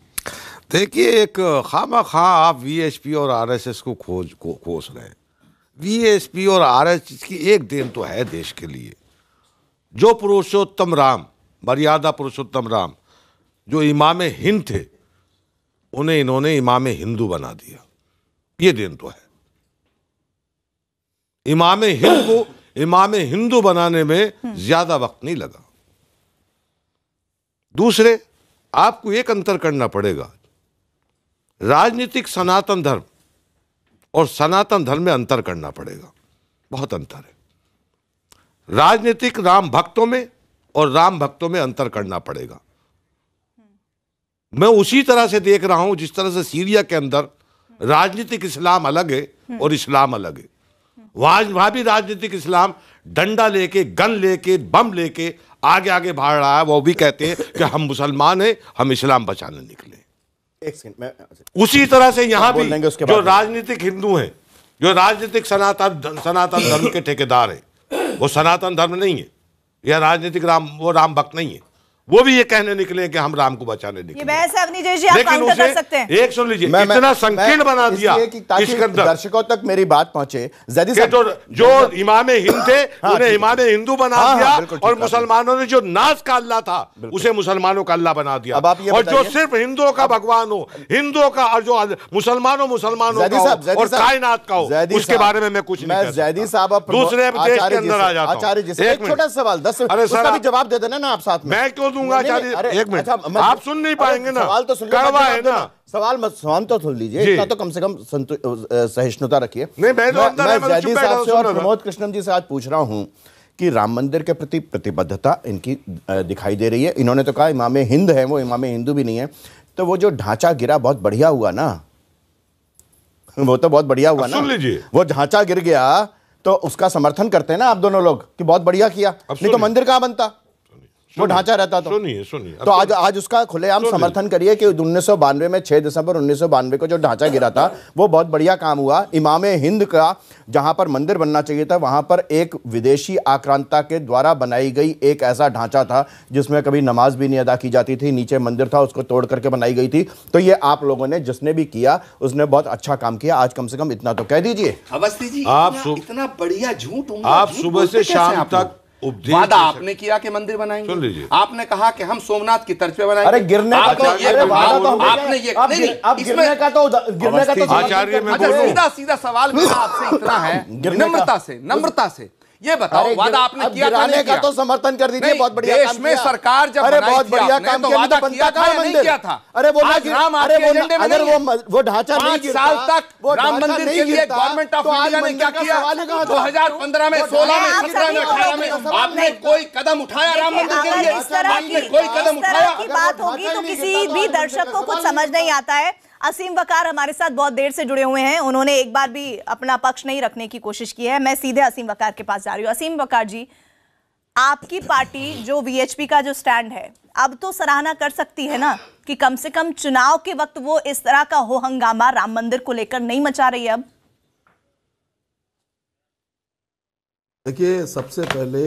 देखिए, एक खामा आप वीएचपी और आरएसएस को कोस रहे हैं। वीएचपी और आरएसएस की एक दिन तो है देश के लिए, जो पुरुषोत्तम राम, मर्यादा पुरुषोत्तम राम, जो इमाम हिंद थे, उन्हें इन्होंने इमाम हिंदू बना दिया। ये दिन तो है। इमाम हिंद को इमाम हिंदू बनाने में ज्यादा वक्त नहीं लगा। दूसरे, आपको एक अंतर करना पड़ेगा, राजनीतिक सनातन धर्म और सनातन धर्म में अंतर करना पड़ेगा, बहुत अंतर है। राजनीतिक राम भक्तों में और राम भक्तों में अंतर करना पड़ेगा। मैं उसी तरह से देख रहा हूं जिस तरह से सीरिया के अंदर राजनीतिक इस्लाम अलग है और इस्लाम अलग है। वहां भी राजनीतिक इस्लाम डंडा लेके, गन लेके, बम लेके आगे आगे भाग रहा है। वो भी कहते हैं कि हम मुसलमान हैं, हम इस्लाम बचाने निकले। एक सेकंड, उसी तरह से यहां भी जो राजनीतिक हिंदू हैं, जो राजनीतिक सनातन धर्म के ठेकेदार हैं, वो सनातन धर्म नहीं है, या राजनीतिक वो राम भक्त नहीं है। वो भी ये कहने निकले कि हम राम को बचाने निकले। ये बहस है अपनी जैसी, आप काउंटर कर सकते हैं। एक सुन लीजिए, इतना संकीर्ण बना दिया ताकि दर्शकों तक मेरी बात पहुंचे। जैदी साहब, तो जो इमाम हिंद थे उन्हें इमाम हिंदू बना दिया, और मुसलमानों ने जो नाज का अल्लाह था उसे मुसलमानों का अल्लाह बना दिया। और जो सिर्फ हिंदुओं का भगवान हो, हिंदुओं का, और जो मुसलमानों का और कायनात का हो, उसके बारे में मैं कुछ नहीं। जैदी साहब, दूसरे देश के अंदर आ जाता हूं। आचार्य जी, एक छोटा सवाल 10 उसका भी जवाब दे देना ना आप साथ में। मैं क्यों दूंगा आचार्य? एक मिनट, आप सुन नहीं पाएंगे ना, सवाल तो सुन कड़वा है ना। सवाल तो सुन लीजिए, इतना तो कम से कम सहिष्णुता रखिए। मैं जैदी साहब से और प्रमोद कृष्णन जी से आज पूछ रहा हूं कि राम मंदिर के प्रति प्रतिबद्धता इनकी दिखाई दे रही है। इन्होंने तो कहा इमाम हिंद है, वो इमाम हिंदू भी नहीं है। तो वो जो ढांचा गिरा बहुत बढ़िया हुआ ना, वो तो बहुत बढ़िया हुआ ना। सुन लीजिए, वो ढांचा गिर गया तो उसका समर्थन करते हैं ना आप दोनों लोग कि बहुत बढ़िया किया, नहीं तो मंदिर कहां बनता, वो ढांचा रहता। तो सुनिए तो आज उसका खुलेआम समर्थन करिए कि 1992 में 6 दिसंबर 1992 को जो ढांचा गिरा था वो बहुत बढ़िया काम हुआ। इमाम हिंद का जहां पर मंदिर बनना चाहिए था वहां पर एक विदेशी आक्रांता के द्वारा बनाई गई एक ऐसा ढांचा था जिसमें कभी नमाज भी नहीं अदा की जाती थी, नीचे मंदिर था, उसको तोड़ करके बनाई गई थी। तो ये आप लोगों ने, जिसने भी किया उसने बहुत अच्छा काम किया। आज कम से कम इतना तो कह दीजिए। अवस्थी जी, इतना बढ़िया झूठ आप सुबह से शाम तक वादा आपने किया कि मंदिर बनाएंगे। सुन लीजिए, आपने कहा कि हम सोमनाथ की तर्ज पे बनाएंगे। अरे गिरने का तो आपने ये गिरने का तो आचार्य में सीधा सवाल मेरा आपसे इतना है, नम्रता से ये बताओ, वादा आपने किया था नहीं किया? तो समर्थन कर दीजिए, बहुत बढ़िया देश में सरकार जब बहुत बढ़िया काम तो वादा किया था या नहीं किया था? अरे वो राम आपके एजेंडे में नहीं है। वो ढांचा 5 साल तक राम मंदिर के लिए गवर्नमेंट ऑफ इंडिया ने क्या किया? 2015 में, 16 में, 17 में, 18 में आपने कोई कदम उठाया राम मंदिर के लिए? आपने कोई कदम उठाया? की बात होगी तो किसी भी दर्शक को कुछ समझ नहीं आता है। असीम वकार हमारे साथ बहुत देर से जुड़े हुए हैं, उन्होंने एक बार भी अपना पक्ष नहीं रखने की कोशिश की है। मैं सीधे असीम वकार के पास जा रही हूँ। असीम वकार जी, आपकी पार्टी जो वीएचपी का जो स्टैंड है, अब तो सराहना कर सकती है ना कि कम से कम चुनाव के वक्त वो इस तरह का हो हंगामा राम मंदिर को लेकर नहीं मचा रही है। अब देखिए, सबसे पहले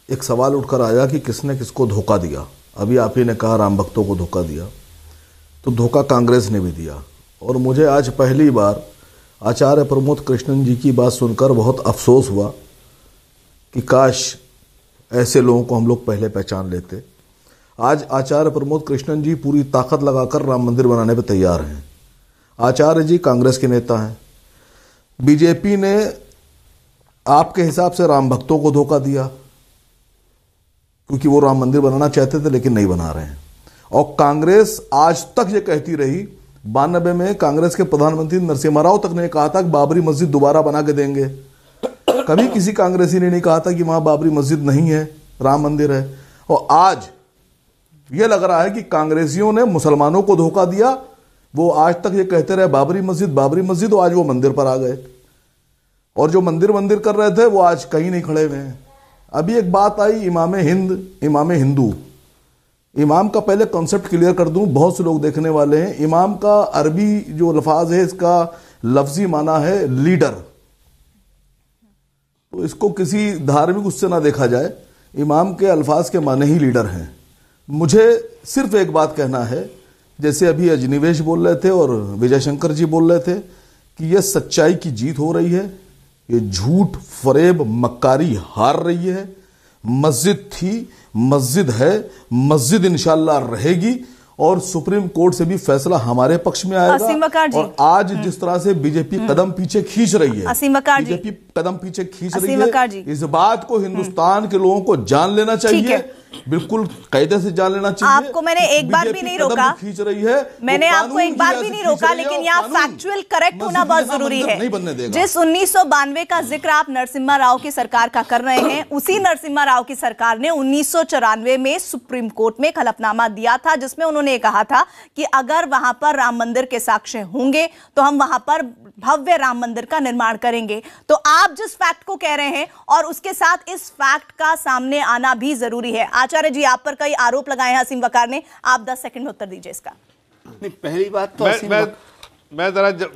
एक सवाल उठकर आया कि किसने किसको धोखा दिया। अभी आप ही ने कहा राम भक्तों को धोखा दिया, तो धोखा कांग्रेस ने भी दिया। और मुझे आज पहली बार आचार्य प्रमोद कृष्णन जी की बात सुनकर बहुत अफसोस हुआ कि काश ऐसे लोगों को हम लोग पहले पहचान लेते। आज आचार्य प्रमोद कृष्णन जी पूरी ताकत लगाकर राम मंदिर बनाने पर तैयार हैं। आचार्य जी कांग्रेस के नेता हैं। बीजेपी ने आपके हिसाब से राम भक्तों को धोखा दिया क्योंकि वो राम मंदिर बनाना चाहते थे लेकिन नहीं बना रहे हैं। और कांग्रेस आज तक ये कहती रही, 92 में कांग्रेस के प्रधानमंत्री नरसिम्हा राव तक ने कहा था कि बाबरी मस्जिद दोबारा बना के देंगे। कभी किसी कांग्रेसी ने नहीं कहा था कि वहां बाबरी मस्जिद नहीं है, राम मंदिर है। और आज ये लग रहा है कि कांग्रेसियों ने मुसलमानों को धोखा दिया। वो आज तक ये कहते रहे बाबरी मस्जिद, और आज वो मंदिर पर आ गए। और जो मंदिर कर रहे थे वो आज कहीं नहीं खड़े हुए हैं। अभी एक बात आई इमाम हिंदू। इमाम का पहले कॉन्सेप्ट क्लियर कर दूं, बहुत से लोग देखने वाले हैं। इमाम का अरबी जो लफ्ज है, इसका लफ्जी माना है लीडर। तो इसको किसी धार्मिक उससे ना देखा जाए, इमाम के अल्फाज के माने ही लीडर हैं। मुझे सिर्फ एक बात कहना है, जैसे अभी अजनिवेश बोल रहे थे और विजय शंकर जी बोल रहे थे कि यह सच्चाई की जीत हो रही है, ये झूठ फरेब मक्कारी हार रही है। मस्जिद थी, मस्जिद है, मस्जिद इंशाल्लाह रहेगी और सुप्रीम कोर्ट से भी फैसला हमारे पक्ष में आएगा। और आज जिस तरह से बीजेपी कदम पीछे खींच रही है, बीजेपी कदम पीछे खींच रही है, इस बात को हिंदुस्तान के लोगों को जान लेना चाहिए, बिल्कुल कायदे से जान लेना चाहिए। आपको मैंने एक बार भी नहीं रोका, खींच रही है, मैंने आपको एक बार भी नहीं रोका, लेकिन यहाँ फैक्चुअल करेक्ट होना बहुत जरूरी है। जिस 1992 का जिक्र आप नरसिम्हा राव की सरकार का कर रहे हैं, उसी नरसिम्हा राव की सरकार ने 1994 में सुप्रीम कोर्ट में एक हलफनामा दिया था, जिसमें उन्होंने कहा था कि अगर वहां पर राम मंदिर के साक्ष्य होंगे तो हम वहां पर भव्य राम मंदिर का निर्माण करेंगे। तो आप जिस फैक्ट को कह रहे हैं और उसके साथ इस फैक्ट का सामने आना भी जरूरी है। आचार्य जी, आप पर कई आरोप लगाए हैं असीम वकार ने, आप 10 सेकंड में उत्तर दीजिए इसका। नहीं, पहली बात तो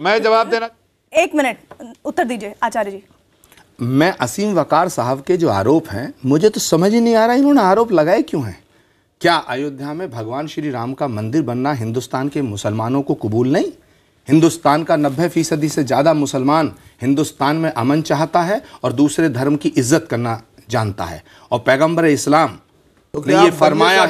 मैं जवाब देना, 1 मिनट उत्तर दीजिए आचार्य जी। मैं असीम वकार साहब के जो आरोप हैं, मुझे तो समझ ही नहीं आ रहा इन्होंने आरोप लगाए क्यों हैं। क्या अयोध्या में भगवान श्री राम का मंदिर बनना हिंदुस्तान के मुसलमानों को कबूल नहीं? हिंदुस्तान का 90% से ज़्यादा मुसलमान हिंदुस्तान में अमन चाहता है और दूसरे धर्म की इज्जत करना जानता है। और पैगंबर इस्लाम ने ये फरमाया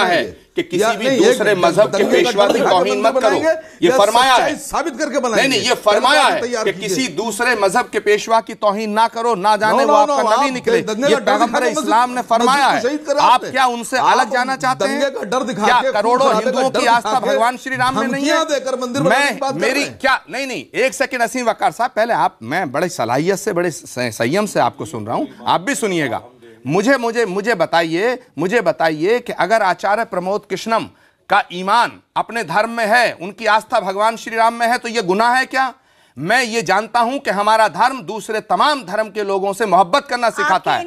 है कि किसी भी दूसरे मजहब के पेशवा की तौहीन मत करो। ये फरमाया है, साबित करके बनाएंगे। नहीं, ये फरमाया है कि किसी दूसरे मजहब के पेशवा की तौहीन ना करो, ना जाने वो आपका नबी निकले। ये पैगंबर इस्लाम ने फरमाया है। आप क्या उनसे अलग जाना चाहते हैं? क्या करोड़ों हिंदुओं की आस्था भगवान श्री राम में नहीं है? मेरी क्या नहीं, 1 सेकंड असीम वकार साहब, पहले आप, मैं बड़े सलाहियत से, बड़े संयम से आपको सुन रहा हूं, आप भी सुनिएगा। मुझे बताइए कि अगर आचार्य प्रमोद कृष्णम का ईमान अपने धर्म में है, उनकी आस्था भगवान श्री राम में है, तो यह गुनाह है क्या? मैं ये जानता हूं कि हमारा धर्म दूसरे तमाम धर्म के लोगों से मोहब्बत करना सिखाता है।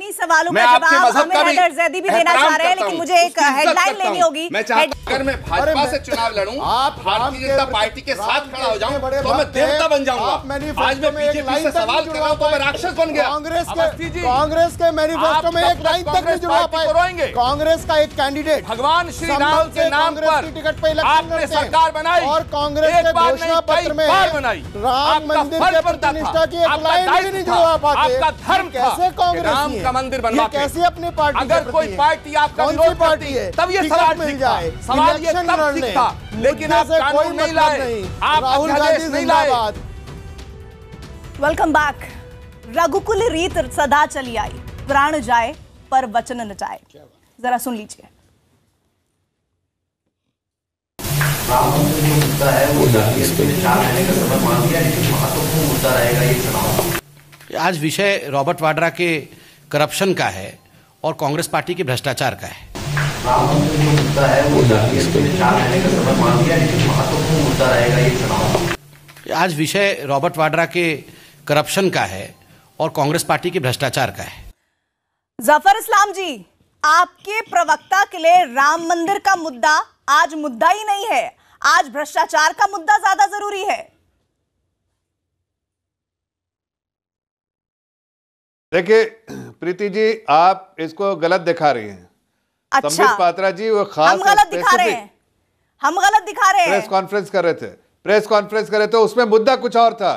मैं आपके मजहब का भी देना चाह रहे हैं, लेकिन मुझे एक हेडलाइन लेनी होगी। मैं चाहता हूं अगर मैं भाजपा से चुनाव लड़ूं, भारतीय जनता पार्टी के साथ खड़ा हो जाऊं, तो मैं देवता बन जाऊंगा। आज मैं बीजेपी से सवाल कर रहा हूं तो मैं राक्षस बन गया। कांग्रेस के मैनिफेस्टो में एक लाइन तक नहीं जुड़ा पाए। कांग्रेस का एक कैंडिडेट भगवान श्री राम के नाम पर टिकट पे आपने सरकार बनाई और कांग्रेस के घोषणा पत्र में राम मंदिर के प्रतिष्ठा की एक लाइन भी नहीं जुड़वा पाते। आपका धर्म कैसे कांग्रेस राम का मंदिर बनवा, कैसे अपनी पार्टी, अगर कोई पार्टी आपका विरोध करती है तब ये सवाल मिल जाए, सवाल ये तब दिखता, लेकिन आप कानून नहीं लाए, आप राहुल गांधी नहीं लाए। Welcome back. रघुकुल रीत सदा चली आई, प्राण जाए पर वचन न जाए। जरा सुन लीजिए। राम मंदिर जो मुद्दा है वो 4 महीने का समय मांग दिया, लेकिन महत्वपूर्ण मुद्दा रहेगा ये चुनाव। आज विषय रॉबर्ट वाड्रा के करप्शन का है और कांग्रेस पार्टी के भ्रष्टाचार का है। राम मंदिर जो मुद्दा है वो 4 महीने का समय मांग दिया, लेकिन महत्वपूर्ण मुद्दा रहेगा ये चुनाव। आज विषय रॉबर्ट वाड्रा के करप्शन का है और कांग्रेस पार्टी के भ्रष्टाचार का है। जफर इस्लाम जी, आपके प्रवक्ता के लिए राम मंदिर का मुद्दा आज मुद्दा ही नहीं है, आज भ्रष्टाचार का मुद्दा ज्यादा जरूरी है। देखिए प्रीति जी, आप इसको गलत दिखा रही हैं। अच्छा, संबित पात्रा जी वो खास हम गलत दिखा रहे हैं, हम गलत दिखा रहे हैं। प्रेस कॉन्फ्रेंस कर रहे थे, उसमें मुद्दा कुछ और था।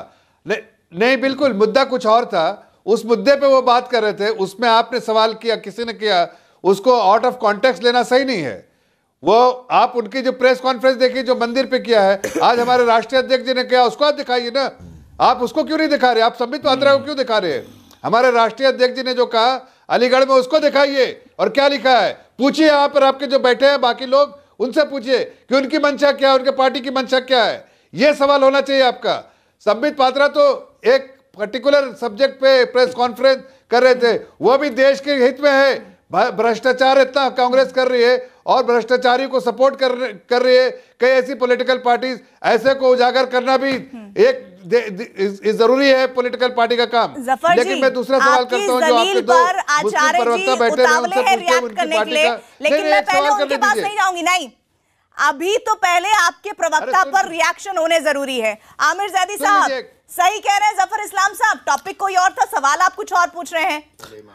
नहीं, बिल्कुल मुद्दा कुछ और था। उस मुद्दे पे वो बात कर रहे थे, उसमें आपने सवाल किया, किसी ने किया, उसको आउट ऑफ कॉन्टेक्स्ट लेना सही नहीं है। वो आप उनकी जो प्रेस कॉन्फ्रेंस देखी जो मंदिर पे किया है, आज हमारे राष्ट्रीय अध्यक्ष जी ने किया, उसको आप दिखाइए ना। आप उसको क्यों नहीं दिखा रहे? आप संबित पात्रा को क्यों दिखा रहे हैं? हमारे राष्ट्रीय अध्यक्ष जी ने जो कहा अलीगढ़ में, उसको दिखाइए। और क्या लिखा है पूछिए, यहाँ पर आपके जो बैठे हैं बाकी लोग, उनसे पूछिए कि उनकी मंशा क्या है, उनके पार्टी की मंशा क्या है। यह सवाल होना चाहिए आपका। संबित पात्रा तो एक पर्टिकुलर सब्जेक्ट पे प्रेस कॉन्फ्रेंस कर रहे थे, वो भी देश के हित में है। भ्रष्टाचार इतना कांग्रेस कर रही है और भ्रष्टाचारी को सपोर्ट कर रही है। कई ऐसी पॉलिटिकल पार्टीज, ऐसे को उजागर करना भी एक जरूरी है पॉलिटिकल पार्टी का काम। लेकिन मैं दूसरा सवाल करता हूं, जो आपके दो मुस्लिम प्रवक्ता बैठे हैं उनसे पूछिए उनकी पार्टी का। लेकिन मैं पहले उनके पास नहीं जाऊंगी। नहीं, अभी तो पहले आपके प्रवक्ता पर रिएक्शन होने जरूरी है। आमिर जैदी साहब सही कह रहे हैं, जफर इस्लाम साहब टॉपिक कोई और था, सवाल आप कुछ और पूछ रहे हैं,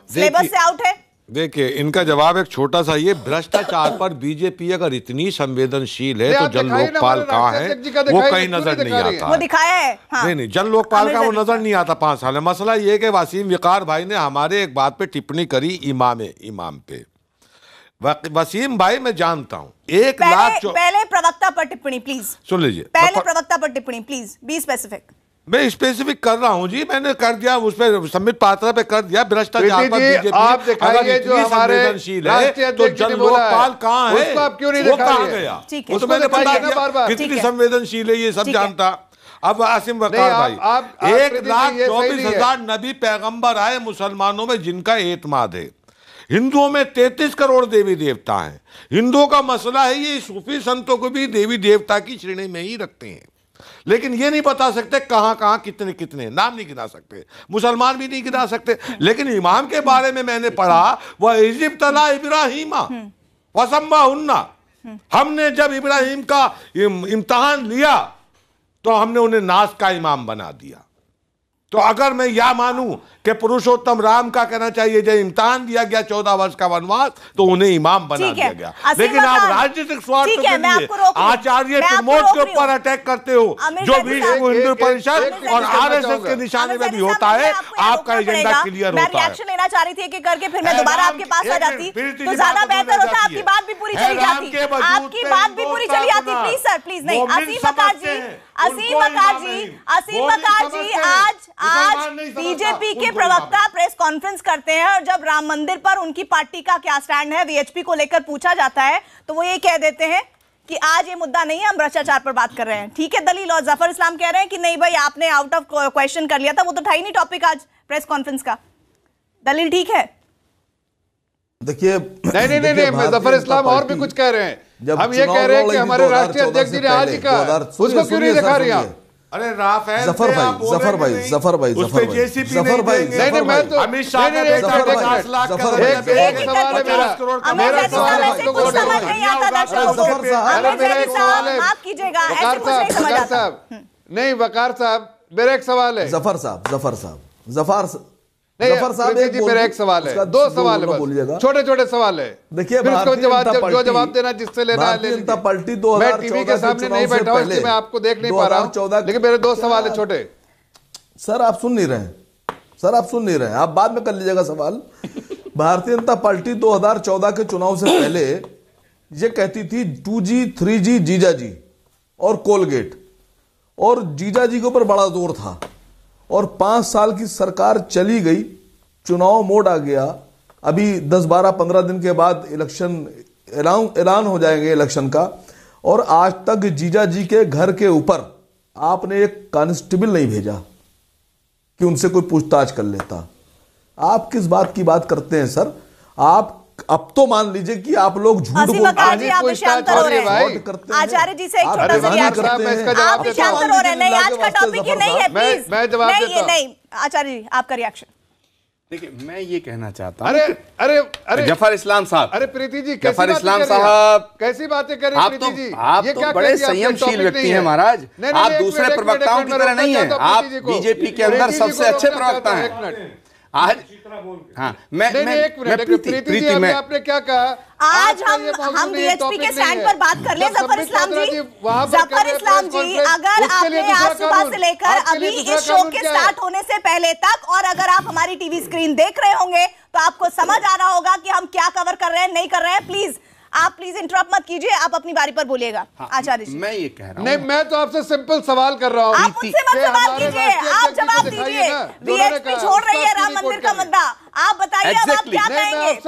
सिलेबस से आउट है। देखिए, इनका जवाब एक छोटा सा, ये भ्रष्टाचार पर बीजेपी अगर इतनी संवेदनशील है तो जन लोकपाल कहाँ है वो कहीं नजर नहीं आता। वो दिखाया है। हाँ। नहीं, जन लोकपाल का वो नजर नहीं आता 5 साल में। मसला ये कि वसीम विकार भाई ने हमारे एक बात पे टिप्पणी करी, इमाम पे। वसीम भाई मैं जानता हूँ 1 लाख पहले प्रवक्ता पर टिप्पणी प्लीज सुन लीजिए। पहले प्रवक्ता पर टिप्पणी प्लीज, बी स्पेसिफिक। मैं स्पेसिफिक कर रहा हूं जी, मैंने कर दिया, उस पर संबित पात्रा पे कर दिया। भ्रष्टाचार पर बीजेपी आप दिखाइए जो हमारे राष्ट्रीय अध्यक्ष तो जन लोकपाल कहाँ है, उसको आप क्यों नहीं दिखा रहे? गया वो तो मैंने बता दिया कितनी संवेदनशील है, ये सब जानता। अब आसिम वकार भाई, 1,24,000 नबी पैगंबर आए मुसलमानों में जिनका एतमाद है। हिंदुओं में 33 करोड़ देवी देवता हैं। हिंदुओं का मसला है ये सूफी संतों को भी देवी देवता की श्रेणी में ही रखते हैं, लेकिन ये नहीं बता सकते कहां कहां कितने कितने, नाम नहीं गिना सकते, मुसलमान भी नहीं गिना सकते। लेकिन इमाम के बारे में मैंने पढ़ा, वह इजिब्तला इब्राहिमा वसम्मा उन्ना, हमने जब इब्राहिम का इम्तिहान लिया तो हमने उन्हें नाश का इमाम बना दिया। तो अगर मैं यह मानूं कि पुरुषोत्तम राम का कहना चाहिए जब इम्तिहान दिया गया 14 वर्ष का वनवास तो उन्हें इमाम बना दिया गया, लेकिन आप राजनीतिक स्वार्थ के लिए आचार्य प्रमोद के ऊपर अटैक करते हो, जो विश्व हिंदू परिषद और आरएसएस के निशाने में भी होता है। आपका एजेंडा क्लियर होता है। मैं रिएक्शन लेना चाह रही थी कि करके फिर मैं दोबारा आपके पास आ जाती तो ज्यादा बेहतर होता, आपकी बात भी पूरी चली जाती, आपकी बात भी पूरी चली जाती। प्लीज सर, प्लीज नहीं। असीम वकार जी आज बीजेपी के प्रवक्ता प्रेस कॉन्फ्रेंस करते हैं और जब राम मंदिर पर उनकी पार्टी का क्या स्टैंड है वीएचपी को लेकर पूछा जाता है तो वो ये कह देते हैं कि आज ये मुद्दा नहीं है, हम भ्रष्टाचार पर बात कर रहे हैं। ठीक है दलील, और जफर इस्लाम कह रहे हैं कि नहीं भाई आपने आउट ऑफ क्वेश्चन कर लिया था, वो तो था ही नहीं टॉपिक आज प्रेस कॉन्फ्रेंस का। दलील ठीक है? देखिए नहीं, जफर इस्लाम और भी कुछ कह रहे हैं। हम ये कह रहे हैं कि हमारे राष्ट्रीय अध्यक्ष जी ने आज ही कहा, उसको क्यों नहीं दिखा रही आप? अरे राफेल जफर भाई नहीं, मैं तो अमित शाह ने 50 लाख का एक सवाल है मेरा सवाल है आपको बोल वकार साहब, नहीं वकार साहब मेरा एक सवाल है। जफर साहब मेरा एक सवाल है, 2 सवाल है, छोटे छोटे सवाल है। देखिए जो जवाब देना जिससे लेना है ले लीजिए। पार्टी मैं टीवी के सामने नहीं बैठा हूं इसलिए मैं आपको देख नहीं पा रहा हूं, लेकिन मेरे 2 सवाल है छोटे। सर आप सुन नहीं रहे, आप बाद में कर लीजिएगा सवाल। भारतीय जनता पार्टी 2014 के चुनाव से पहले ये कहती थी 2G 3G जीजा जी और कोलगेट, और जीजा जी के ऊपर बड़ा जोर था। और 5 साल की सरकार चली गई, चुनाव मोड आ गया। अभी 10, 12, 15 दिन के बाद इलेक्शन ऐलान हो जाएंगे इलेक्शन का, और आज तक जीजा जी के घर के ऊपर आपने एक कांस्टेबल नहीं भेजा कि उनसे कोई पूछताछ कर लेता। आप किस बात की बात करते हैं सर? आप अब तो मान लीजिए कि आप लोग झूठ बोलते हैं। आचार्य जी से एक छोटा सा रिएक्शन, आप शांत हो रहे हैं। नहीं, आज का टॉपिक ये नहीं है, प्लीज मैं जवाब देता हूं। नहीं आचार्य जी आपका रिएक्शन। देखिए मैं ये कहना चाहता हूं, अरे जफर इस्लाम साहब, अरे प्रीति जी जफर इस्लाम साहब कैसी बातें कर रही हैं प्रीति जी? आप तो बड़े संयमशील व्यक्ति हैं महाराज, आप दूसरे प्रवक्ताओं की तरह नहीं है, आप बीजेपी के अंदर सबसे अच्छे प्रवक्ता हैं। आज हाँ मैं प्रीति जी आपने क्या कहा? आज हम बीएचपी के स्टैंड पर बात कर ले। जफर इस्लाम जी, अगर आपने आज सुबह से लेकर अभी इस शो के स्टार्ट होने से पहले तक, और अगर आप हमारी टीवी स्क्रीन देख रहे होंगे तो आपको समझ आ रहा होगा कि हम क्या कवर कर रहे हैं, नहीं कर रहे हैं। प्लीज आप इंटरप्ट मत कीजिए, आप अपनी बारी पर बोलिएगा। आचार्य जी, मैं ये कह रहा हूं, नहीं, मैं तो आपसे सिंपल सवाल कर रहा हूं। आप मुझसे मत सवाल कीजिए, आप जवाब दीजिए। बीएचपी छोड़ रही है राम मंदिर का मुद्दा, आप बताइए अब आप क्या कहेंगे? आज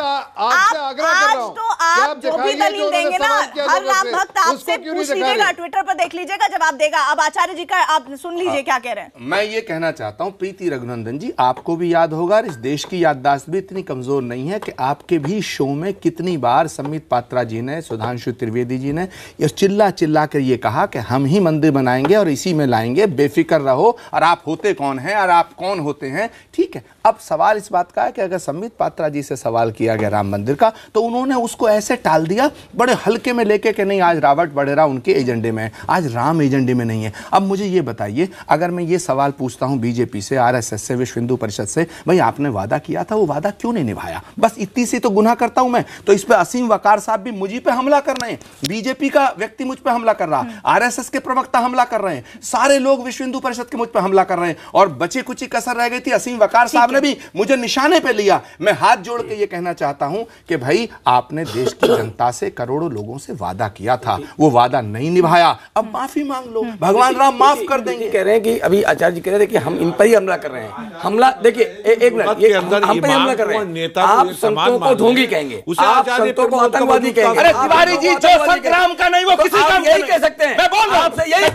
तो आप जो भी दलील देंगे ना, हर राम भक्त आपसे पूछ लीजिएगा, ट्विटर पर देख लीजिएगा, जवाब देगा। अब आचार्य जी का आप सुन लीजिए क्या कह रहे हैं। मैं ये कहना चाहता हूं प्रीति रघुनंदन जी, आपको भी याद होगा, इस देश की याददाश्त भी इतनी कमजोर नहीं है कि आपके भी शो में कितनी बार सम्मित पात्रा जी ने, सुधांशु त्रिवेदी जी ने ये चिल्ला चिल्ला कर ये कहा कि हम ही मंदिर बनाएंगे और इसी में लाएंगे, बेफिक्र रहो। और आप होते कौन हैं और आप कौन होते हैं? ठीक है, अब सवाल इस बात का है कि अगर सम्मित पात्रा जी से सवाल किया गया राम मंदिर का, तो उन्होंने उसको ऐसे टाल दिया बड़े हल्के में लेके कि नहीं आज रॉबर्ट वडेरा उनके एजेंडे में है, आज राम एजेंडे में नहीं है। अब मुझे ये बताइए, अगर मैं ये सवाल पूछता हूं बीजेपी से, आरएसएस से, विश्व हिंदू परिषद से, भाई आपने वादा किया था, वो वादा क्यों नहीं निभाया? बस इतनी सी तो गुनाह करता हूं मैं। तो इस पे असीम वकार साहब भी मुझी पे हमला कर रहे हैं, बीजेपी का व्यक्ति मुझ पे हमला कर रहा, आरएसएस के प्रवक्ता हमला कर रहे हैं, सारे लोग विश्व हिंदू परिषद के मुझ पे हमला कर रहे हैं, और बचे कुछ कसर रह गई थी, असीम वकार साहब ने भी मुझे निशाने पे लिया। मैं हाथ जोड़ के ये कहना चाहता हूं कि भाई आपने देश की जनता से, करोड़ों लोगों से वादा किया था, वो वादा नहीं निभाया, अब माफी मांग लो, भगवान राम माफ कर देंगे। कह रहे हैं कि अभी आचार्य जी कह रहे थे कि हम इन पर ही हमला कर रहे हैं। हमला देखिए, एक मिनट, ये हम पर ही हमला कर रहे हैं। आप संतों को ढोंगी कहेंगे, आप संतों को आतंकवादी कहेंगे। अरे तिवारी जी, जो संत राम का नहीं वो किसी का यही कह सकते हैं। मैं बोल रहा हूं आपसे, यही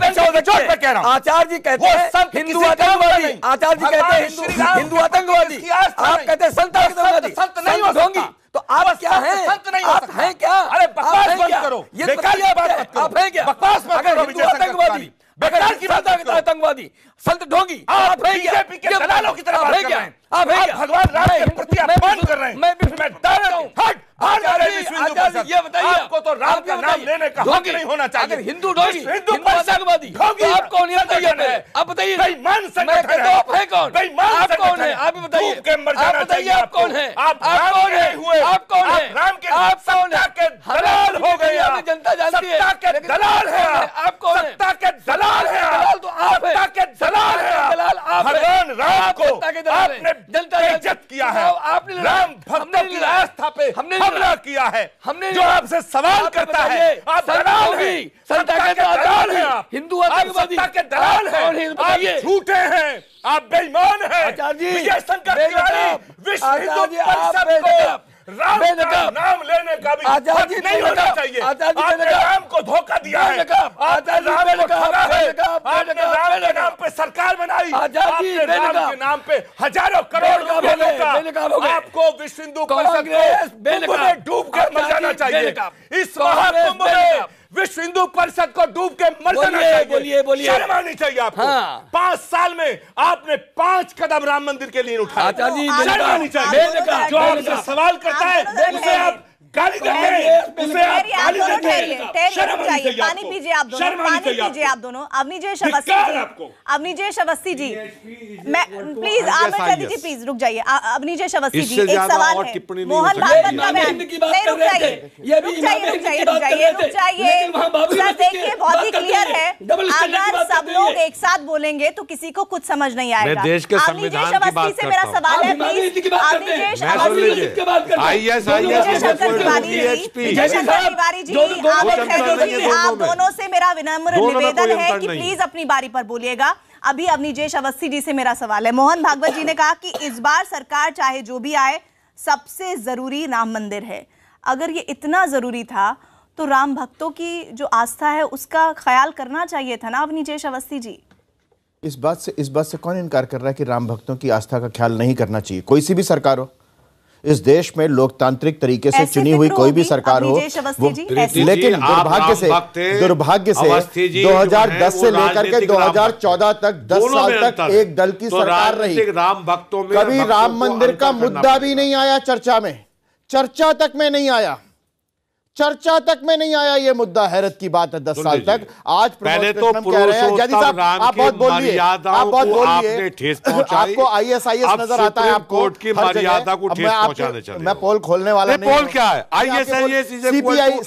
कह रहा हूं। आचार्य जी कहते हैं हिंदू आतंकवादी, आचार्य जी कहते हैं हिंदू आतंकवादी, आप कहते हैं संत आतंकवादी। संत नहीं हो सकता, तो आप क्या हैं? संत नहीं हो आप सकता। हैं क्या? अरे बकवास बंद करो, ये बेकार की बात मत करो। आप हैं क्या? बकवास मत करो, हिंदू आतंकवादी, बेकार की बात मत करो। आतंकवादी, संत ढोंगी, आप बीजेपी के दलालों की तरह बात कर रहे हैं। आप भगवान राम के प्रति अपमान कर रहे हैं। मैं डर रहा हूं। हट, बाहर जा रहे हैं विश्व हिंदू परिषद। ये बताइए, आपको तो राम का नाम लेने का हक नहीं होना चाहिए। अगर हिंदू ढोंगी, हिंदू आतंकवादी, आप कौन है? आप बताइए, बेईमान संगठन है। आप हैं कौन? बेईमान कौन है? आप बताइए, डूब के मर जाना चाहिए आप कौन है? आप कौन है? आप कौन है? राम के आप कौन है? के दलाल हो गए आप। जनता जानती है, सत्ता के दलाल है आप कौन है? सत्ता के दलाल है दलाल तो आप है, सत्ता के दलाल है दलाल आप। भगवान राम को आपने जनता बेइज्जत किया है, राम भक्तों की आस्था पे हमला किया है। हमने जो आपसे सवाल करता है, आप दलाल हैं, सत्ता के दलाल हैं, आप हिंदू आतंकवादी, सत्ता के दलाल हैं, आप झूठे हैं, आप बेईमान हैं। विजय शंकर तिवारी विश्व हिंदू परिषद को राम का नाम लेने का भी हक नहीं होना चाहिए। आपने राम को धोखा दिया है, आपने राम को ठगा है, आपने राम के नाम पे सरकार बनाई, आपने राम के नाम पे हजारों करोड़ रुपए का आपको विश्व हिंदू परिषद को डूब के मर जाना चाहिए। इस महाकुंभ में विश्व हिंदू परिषद को डूब के मर जाना चाहिए। बोलिए शर्म आनी चाहिए आपको। 5 साल में आपने 5 कदम राम मंदिर के लिए उठाए। शर्म आनी चाहिए। जो आपसे सवाल करता है उसे आप गाली देते हैं, उसे आप गाली देते हैं। शर्म आनी चाहिए। पानी पीजिए आप दोनों, पानी पीजिए आप दोनों। अवनीजेश अवस्थी जी, अवनीजेश अवस्थी जी, मैं प्लीज आमिर कर दीजिए, प्लीज रुक जाइए। अवनीजेश अवस्थी जी, एक सवाल है, मोहन भागवत का बयान, नहीं रुक जाइए, सर देखिए बहुत ही क्लियर है, अगर सब लोग एक साथ बोलेंगे तो किसी को कुछ समझ नहीं आएगा। अवनीजेश अवस्थी से मेरा सवाल है, प्लीज अवनीजेश तिवारी जी, आप दोनों से मेरा विनम्र निवेदन है कि प्लीज अपनी बारी पर बोलिएगा। अभी अवनीजेश अवस्थी जी से मेरा सवाल है, मोहन भागवत जी ने कहा कि इस बार सरकार चाहे जो भी आए, सबसे जरूरी राम मंदिर है। अगर ये इतना जरूरी था तो राम भक्तों की जो आस्था है उसका ख्याल करना चाहिए था ना अवनीजेश अवस्थी जी। इस बात से कौन इनकार कर रहा है कि राम भक्तों की आस्था का ख्याल नहीं करना चाहिए? कोई सी भी सरकार हो, इस देश में लोकतांत्रिक तरीके से चुनी हुई कोई भी सरकार हो, लेकिन दुर्भाग्य से 2010 से लेकर के 2014 तक 10 साल तक एक दल की सरकार रही। राम भक्तों में कभी राम मंदिर का मुद्दा भी नहीं आया चर्चा में, चर्चा तक में नहीं आया। चर्चा तक में नहीं आया ये मुद्दा। हैरत की बात है 10 साल तक। आज पहले तो कह रहे हैं जैदी साहब आप बहुत बोलिए, आप बहुत बोलिए, ठेस पहुंचाई। आपको आईएसआईएस नजर आता है, आपको कोर्ट की मर्यादा को ठेस पहुंचाने चले। मैं पोल खोलने वाला नहीं। पोल क्या है? आईएसआईएस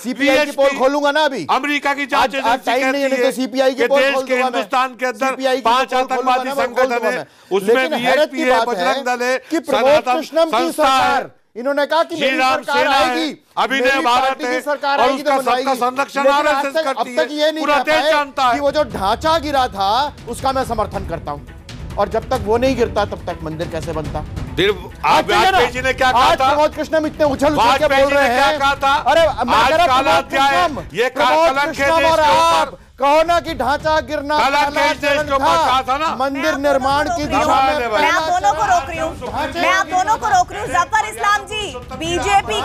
सीपीआई की पोल खोलूंगा ना अभी। अमेरिका की जांच एजेंसी टाइम नहीं है तो सीपीआई की पोल खोल दूंगा। हिंदुस्तान के अंदर 5 आतंकवादी संगठन है, उसमें वीएचपी है, बजरंग दल है, कि प्रमोद कृष्णम की सरकार, इन्होंने कहा कि मेरी सरकार आएगी, अभिनय भारत है सरकार और आएगी उसका तो सबका संरक्षण आरएसएस करती है। अब तक ये नहीं पूरा देश जानता है कि वो जो ढांचा गिरा था उसका मैं समर्थन करता हूं, और जब तक वो नहीं गिरता तब तक मंदिर कैसे बनता। फिर वाजपेयी जी ने क्या कहा था? प्रमोद कृष्णम इतने उछल उछल के बोल रहे हैं। क्या कहा था? अरे मैं कह रहा हूं ये कलंक है। कहो ना कि ढांचा गिरना था ना, मंदिर निर्माण की दिशा में। मैं आप दोनों को रोक रही हूँ, मैं आप दोनों को रोक रही हूँ। जफर इस्लाम जी, बीजेपी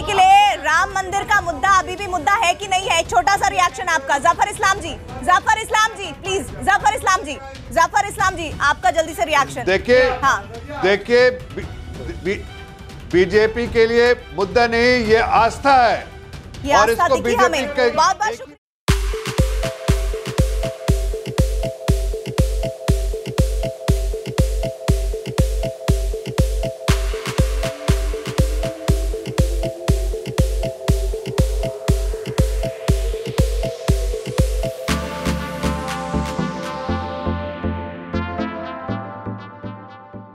के लिए राम मंदिर का मुद्दा अभी भी मुद्दा है कि नहीं है? एक छोटा सा रिएक्शन आपका। जफर इस्लाम जी प्लीज, जफर इस्लाम जी आपका जल्दी से रिएक्शन। देखिए बीजेपी के लिए मुद्दा नहीं, ये आस्था है, ये आस्था दिखी हमें। बहुत बहुत शुक्रिया।